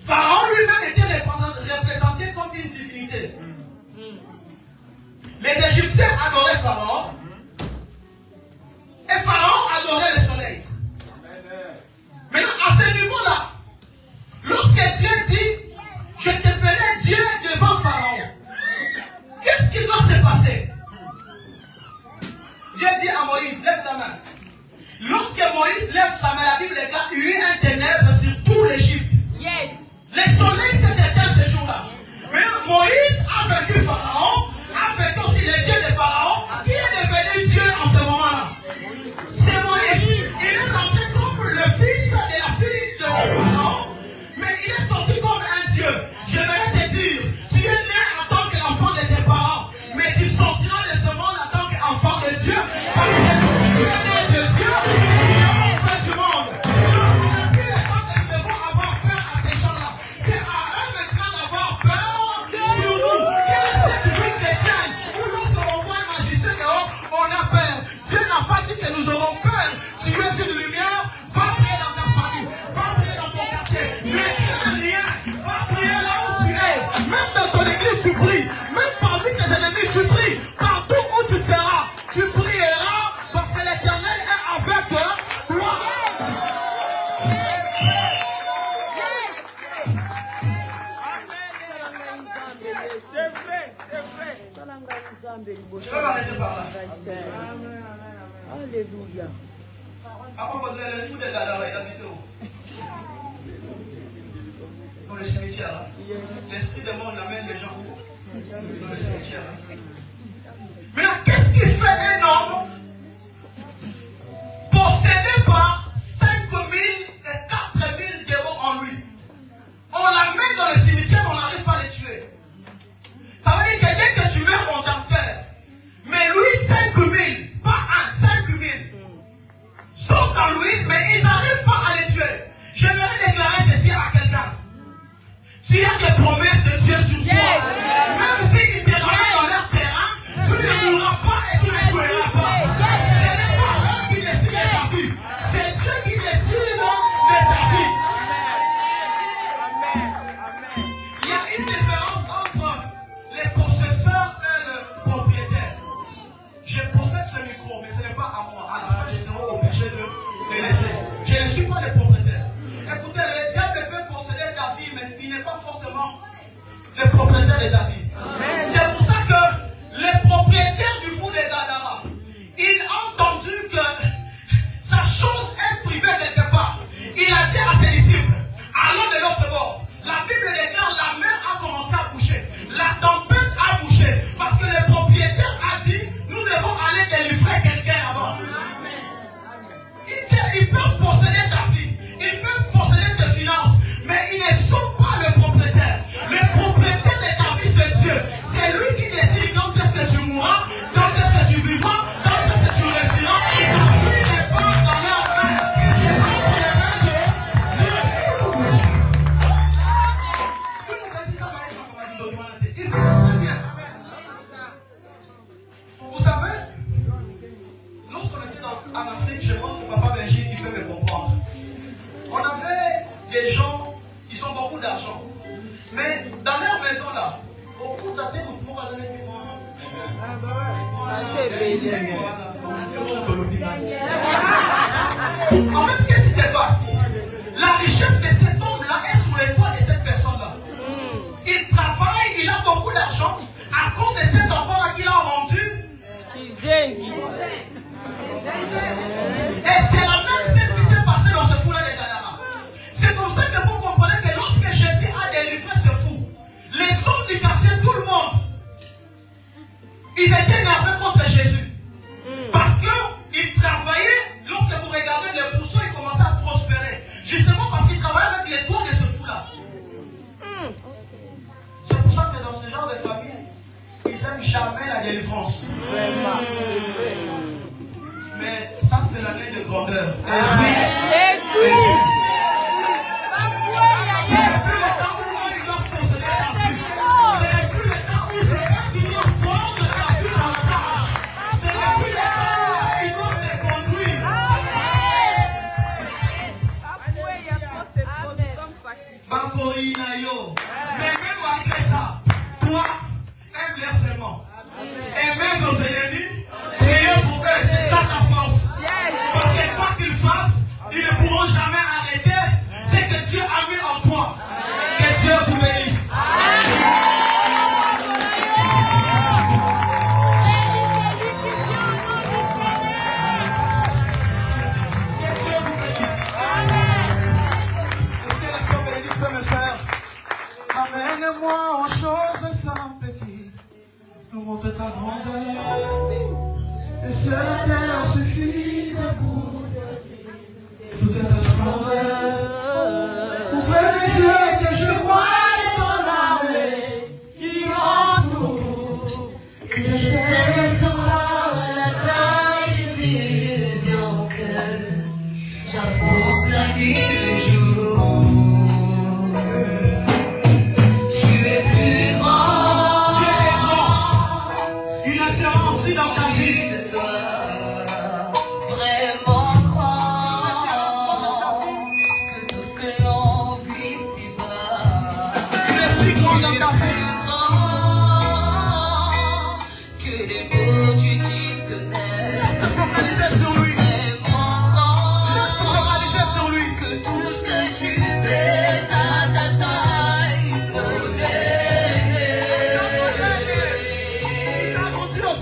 S4: Pharaon lui-même était représenté comme une divinité. Les Égyptiens adoraient Pharaon. Et Pharaon adorait le soleil. Maintenant, à ce niveau-là, lorsque Dieu dit, je te ferai Dieu devant Pharaon, qu'est-ce qui doit se passer? Dieu dit à Moïse, lève ta main. Lorsque Moïse lève sa main, la Bible déclare, il y eut un ténèbre sur tout l'Égypte. Yes. Le soleil s'est éteint ce jour-là. Mais Moïse a vaincu Pharaon, a vaincu aussi les dieux de Pharaon, qui est devenu Dieu en ce moment-là. C'est Moïse. Il est rentré comme le fils et la fille de Pharaon, mais il est sorti comme un Dieu. Je vais te dire, tu es né en tant qu'enfant de tes parents, mais tu sortiras de ce monde en tant qu'enfant de Dieu, parce que tu es né de Dieu, tu es enfant du monde. Je vais m'arrêter par là.
S5: Alléluia.
S4: À propos de le fou de Gadara, il habite où? Dans le cimetière. Hein? L'esprit de mort amène les gens où? Dans le cimetière. Hein? Maintenant, qu'est-ce qui fait un homme possédé par 5 000 et 4 000 démons en lui? On l'amène dans le cimetière, on n'arrive pas à les tuer. Ça veut dire que dès que tu meurs, on t'enterre. Mais lui, 5 000, pas un, 5 000, sont en lui, mais ils n'arrivent pas à les tuer. J'aimerais déclarer ceci à quelqu'un. Tu as des promesses de Dieu sur toi. Même s'ils te ramènent dans leur terrain, tu ne mourras pas et tu ne joueras pas. Ce n'est pas eux qui décident de ta vie. C'est Dieu qui décide de ta vie. Il y a une différence entre les possesseurs et le propriétaire. Je possède ce micro, mais ce n'est pas à moi. À la fin, je serai obligé de le laisser. Je ne suis pas le propriétaire. Écoutez, le diable peut posséder ta vie, mais il n'est pas forcément le propriétaire de ta vie. C'est pour ça que le propriétaire du fou de Gadara, il a entendu que sa chose est privée quelque part. Il a dit à ses disciples, allons de l'autre bord. La Bible déclare la mer a commencé à bouger. La tempête a bougé. Parce que le propriétaire a dit, nous devons aller délivrer quelqu'un là-bas. Ils peuvent posséder ta vie. Ils peuvent posséder tes finances. Mais ils ne sont pas le propriétaire. Le propriétaire de ta vie, c'est Dieu. C'est lui qui décide quand est-ce que tu mourras, quand est-ce que tu vivras, quand est-ce que tu réussiras. La vie n'est pas dans leur main. C'est entre les mains de Dieu. Vous savez, lorsqu'on était en Afrique, je pense que Papa Benji qui peut me comprendre. On avait des gens qui ont beaucoup d'argent. Mais dans leur maison là, beaucoup d'athlètes nous pourront donner du monde. En fait, qu'est-ce qui se passe? La richesse de cet homme-là est sous les toits de cette personne-là. Il travaille, il a beaucoup d'argent. À cause de cet enfant-là qu'il a vendu. Et c'est la même scène qui s'est passée dans ce fou-là de Gadara. C'est comme ça que vous comprenez que lorsque Jésus a délivré ce fou, les hommes du quartier, tout le monde, ils étaient énervés contre Jésus. Parce qu'ils travaillaient, lorsque vous regardez les bourgeois, ils commençaient à prospérer. Justement parce qu'ils travaillaient avec les doigts de ce fou-là. C'est pour ça que dans ce genre de famille, ils n'aiment jamais la délivrance. Mais ça, c'est l'année de grandeur. C'est plus le temps où ils doivent posséder ta vie. C'est plus le temps où c'est eux qui doivent prendre ta vie en tâche. C'est plus le temps où ils doivent te conduire. Mais même malgré ça, toi, aime leur seulement. Aimez vos ennemis, priez pour eux, c'est ça ta force. Parce que quoi qu'ils fassent, ils ne pourront jamais arrêter ce que Dieu a mis en toi. Que Dieu vous bénisse. Que Dieu vous bénisse. Est-ce que la sœur Bénédicte peut me faire? Amène-moi aux choses simples qui nous montrent ta grandeur. Et seule la terre suffit pour toute cette splendeur. Ouvrez mes yeux que je vois ton armée qui m'entoure.
S6: Que je sais sera la taille des illusions que j'affronte la nuit et le jour. Tu es plus grand.
S4: Tu es grand. Il a servi dans ta vie.
S6: Vraiment croire que tout ce que l'on vit ici-bas,
S4: Il est si grand dans ta vie.
S6: que les mots du dictionnaire.
S4: Laisse te focaliser sur lui.
S6: Vraiment grand.
S4: Laisse te focaliser sur lui.
S6: Que tout ce que tu fais à ta taille,
S4: Il t'a rendu au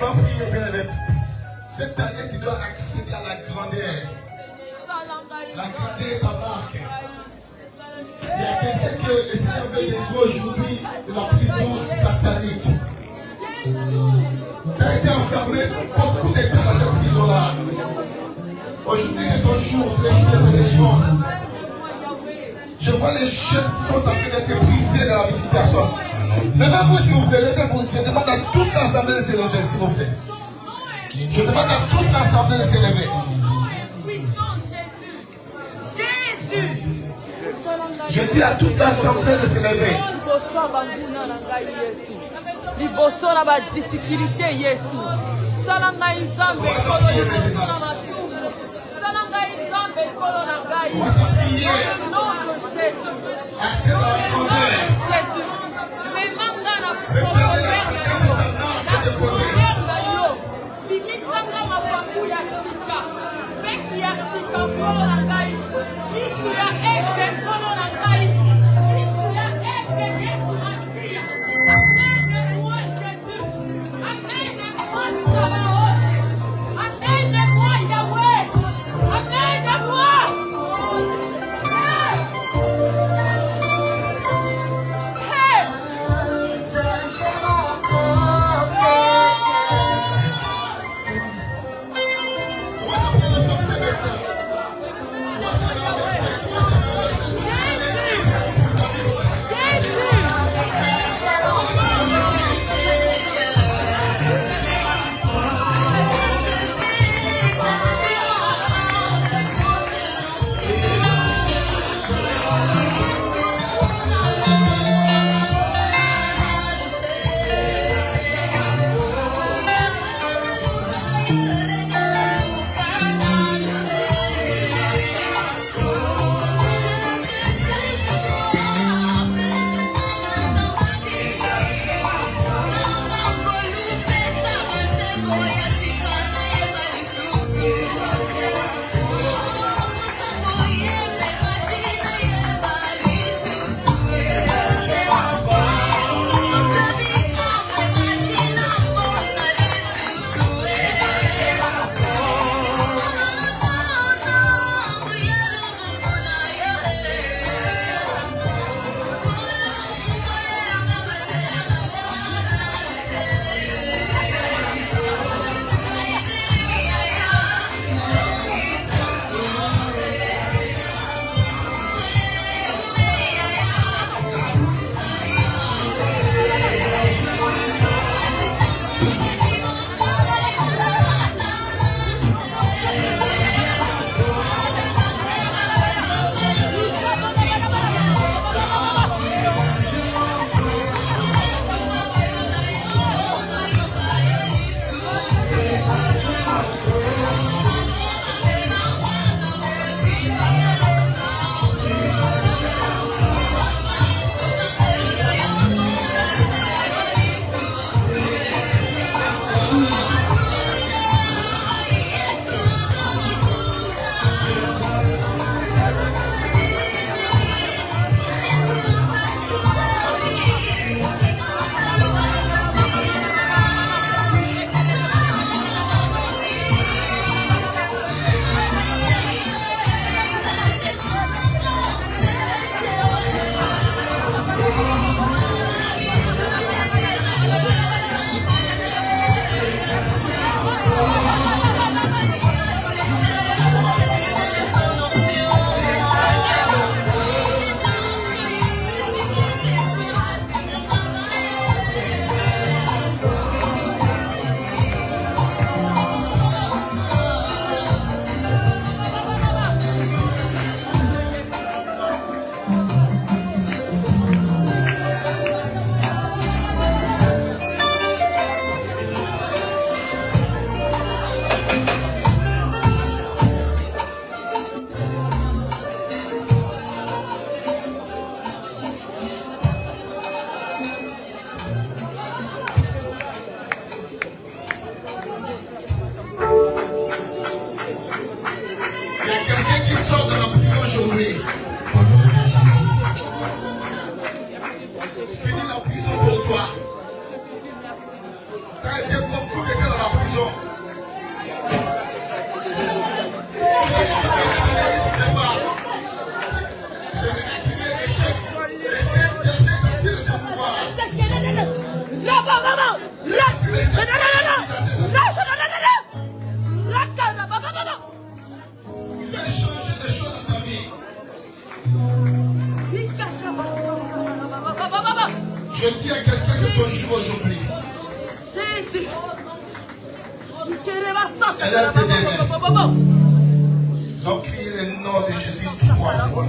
S1: vas prier, bien-aimé. Cette année, tu dois accéder à la grandeur. La grandeur est ta marque. Il y a quelqu'un que le Seigneur veut délivrer aujourd'hui de la prison satanique. Tu as été enfermé beaucoup de temps dans cette prison-là. Aujourd'hui, c'est ton jour, c'est le jour de délivrance. Je vois les chaînes qui sont en train d'être brisées dans la vie d'une personne. Levez-vous, s'il vous plaît, levez-vous. Je demande à toute l'assemblée de s'élever, s'il vous plaît. Je demande à toute l'assemblée de s'élever. Je dis à toute l'assemblée de s'élever. On va s'appuyer. Accès dans la grandeur. C'est un Fini la prison pour toi. Tu as été beaucoup de temps
S7: maison. Vous allez travailler ces années si c'est pas. Vous allez activer les chefs. Les sept destinés de ce pouvoir. Fais changer des choses dans ta vie. Je dis à quelqu'un c'est ton jour aujourd'hui. Élève tes mains. Ils ont crié le nom de Jésus 3 fois.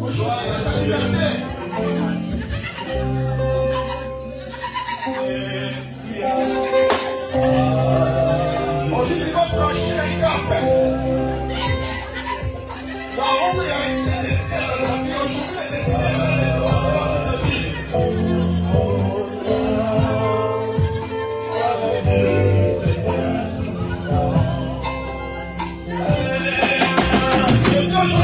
S7: Aujourd'hui, c'est ta liberté. On dit qu'il va franchir un cap. Là où il y a une destinée dans la vie, aujourd'hui, la destinée dans la vie. Je dis aujourd'hui,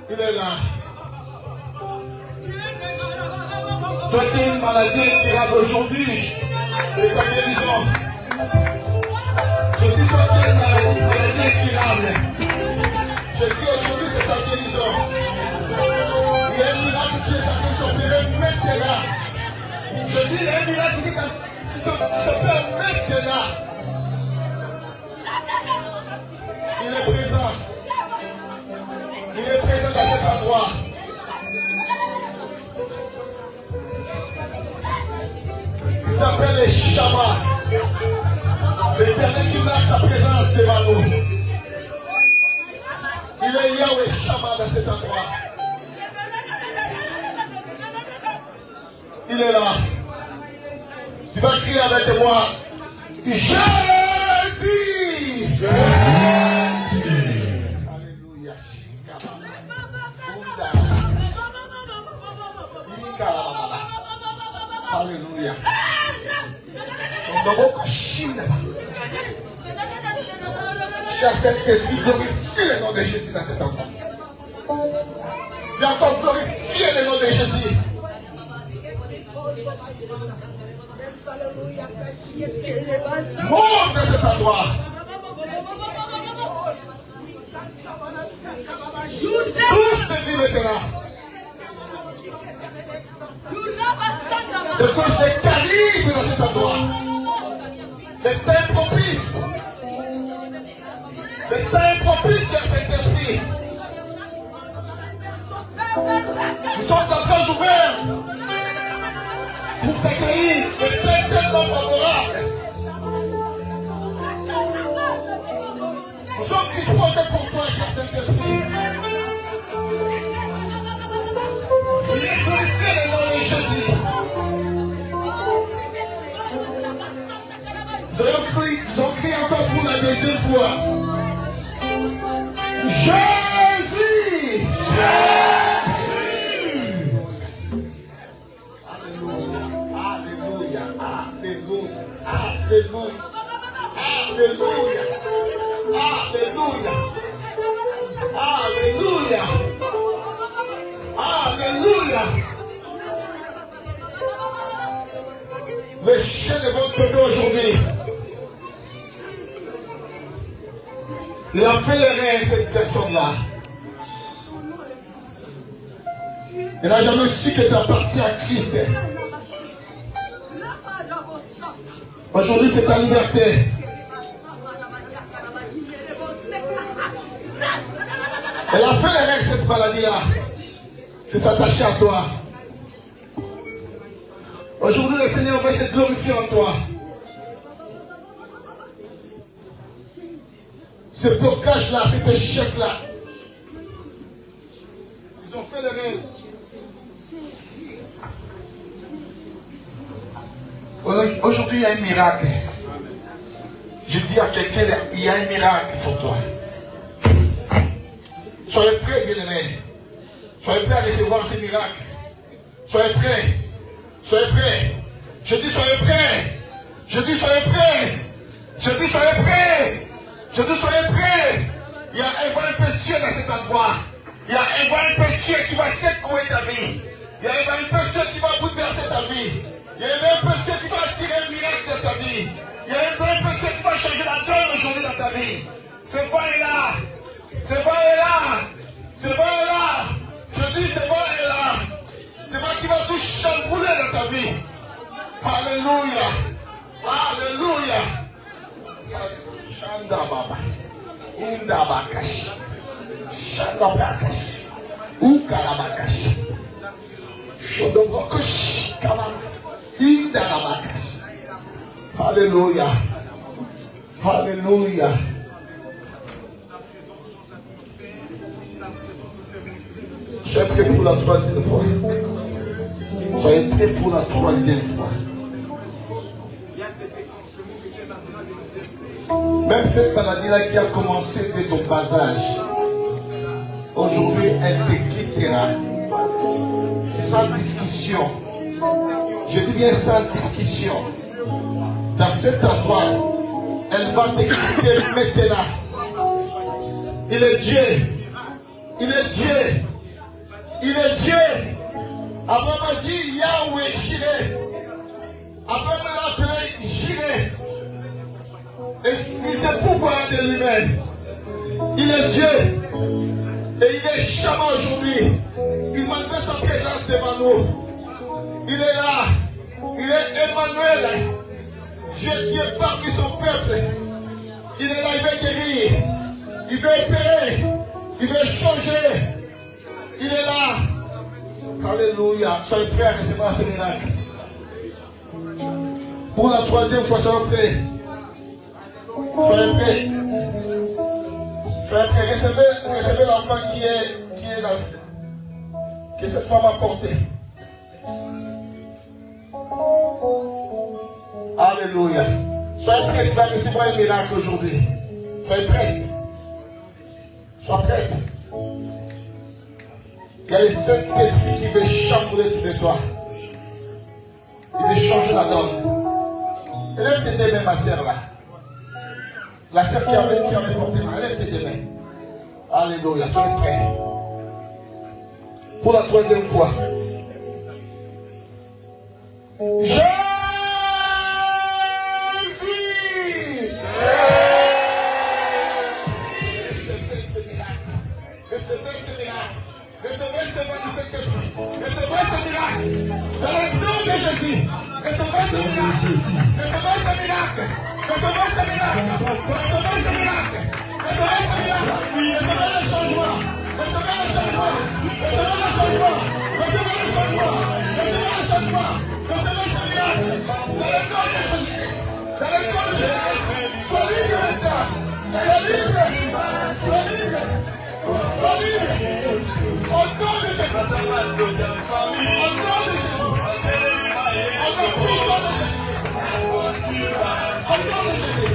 S7: Il est là. Toi qui as une maladie incurable aujourd'hui, c'est ta guérison. Je dis toi qui as une maladie incurable. Je dis aujourd'hui c'est ta guérison. Il y a un miracle qui est en train de s'opérer maintenant. Je dis il y a un miracle qui s'opère maintenant. Il est présent. Il est présent dans cet endroit. Il s'appelle les Shama. L'Éternel qui marque sa présence devant nous. Il est Yahweh Shama dans cet endroit. Il est là. Tu vas crier avec moi. Jésus. Alléluia. Alléluia. Cher Saint-Esprit, glorifie le nom de Jésus dans cet endroit. Viens encore glorifier le nom de Jésus. Monte dans cet endroit. Touche tes vies maintenant. De touche des calibres dans cet endroit. Des temps propices. Des temps propices vers cet esprit. Nous sommes encore ouverts pour t'accueillir des temps tellement favorables. Nous sommes disposés pour toi, cher Saint-Esprit. Viens glorifier le nom de Jésus. Nous allons crier encore pour la deuxième fois. Jésus! Jésus! Alléluia, Alléluia, Alléluia, Alléluia, Alléluia, Alléluia, Alléluia, Alléluia. Les chaînes vont tomber aujourd'hui. Il a fait l'erreur, cette personne-là. Elle n'a jamais su que tu appartiens à Christ. Aujourd'hui, c'est ta liberté. Elle a fait l'erreur, cette maladie-là, de s'attacher à toi. Aujourd'hui, le Seigneur va se glorifier en toi. Ce blocage-là, cet échec-là, ils ont fait l'erreur. Aujourd'hui, il y a un miracle. Je dis à quelqu'un, il y a un miracle pour toi. Soyez prêts, bien-aimés. Soyez prêts à recevoir ce miracle. Soyez prêts. Soyez prêts. Je dis soyez prêts. Je dis soyez prêts. Je dis soyez prêts. Je dis soyez prêts. Il y a un bon impétueux dans cet endroit. Il y a un bon impétueux qui va secouer ta vie. Il y a un bon impétueux qui va bouleverser ta vie. Il y a un bon impétueux qui va attirer un miracle dans ta vie. Il y a un bon impétueux qui va changer la donne aujourd'hui dans ta vie. Ce vent est là. Ce vent est là. Ce vent est là. Je dis ce vent est là. Ce vent qui va tout chambouler dans ta vie. Alléluia. Alléluia. Shanda baba. Unda bakash. Shanda bakash. Ukara bakash. Shodobokush. Kama. Inda bakash. Alléluia. Alléluia. Soyez prêts pour la troisième fois. Soyez prêts pour la troisième fois. Même cette maladie-là qui a commencé dès ton bas âge, aujourd'hui elle te quittera. Sans discussion. Je dis bien sans discussion. Dans cet endroit, elle va te quitter maintenant. Il est Dieu. Il est Dieu. Il est Dieu. Abraham a dit Yahweh, j'irai. Abraham a appelé j'irai. Et il sait pouvoir de lui-même. Il est Dieu. Et il est charmant aujourd'hui. Il manifeste sa présence devant nous. Il est là. Il est Emmanuel. Dieu qui est parmi son peuple. Il est là, il veut guérir. Il veut opérer. Il veut changer. Il est là. Alléluia. Soyez prêts à recevoir ce miracle. Pour la troisième fois, soyez prêts. Soyez prêts. Soyez prêts. Recevez l'enfant qui est dans que cette femme a porté. Alléluia. Soyez prêts, tu vas recevoir un miracle aujourd'hui. Soyez prêts. Sois prête. Il y a le Saint-Esprit qui veut chambouler tous les toits. Il veut changer la donne. Lève tes mains, ma sœur là. La sœur qui avait porté ma, lève tes mains. Alléluia, soyez prêts. Pour la troisième fois. Jésus! Recevez ce miracle. Recevez ce miracle. Recevez ce miracle. Dans le nom de Jésus. Recevez ce miracle. Recevez ce miracle. Recevez ce miracle. Recevez ce miracle. Recevez ce miracle. Recevez le changement. Recevez le changement. Recevez le changement. Recevez le changement. Recevez le changement. Recevez ce miracle. Dans le nom de Jésus. Dans le nom de Jésus. Sois libre maintenant. Sois libre. Sois libre. Sois libre. Au nom de Jésus. Au nom de Jésus. Au nom puissant de Jésus. Au nom de Jésus.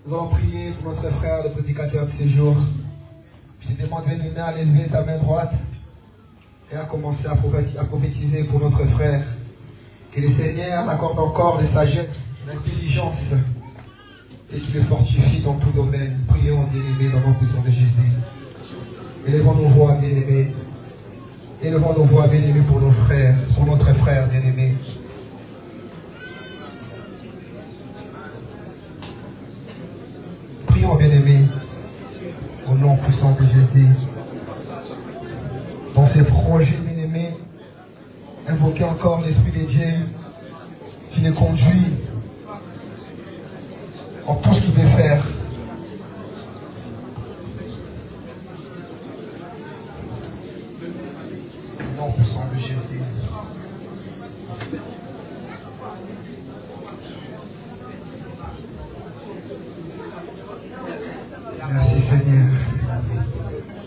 S1: Nous allons prier pour notre frère, le prédicateur de ces jours. Je te demande, bien-aimé, à lever ta main droite et à commencer à prophétiser pour notre frère. Que le Seigneur accorde encore de sagesse, d'intelligence et qu'il le fortifie dans tout domaine. Prions, bien-aimé, dans le nom de Jésus. Élevons nos voix, bien-aimé. Élevons nos voix, bien-aimé, pour nos frères, pour notre frère, bien-aimé. Prions, bien-aimés, au nom puissant de Jésus. Dans ces projets, bien-aimés, invoquez encore l'Esprit de Dieu qui les conduit en tout ce qu'il veut faire. Au nom puissant de Jésus.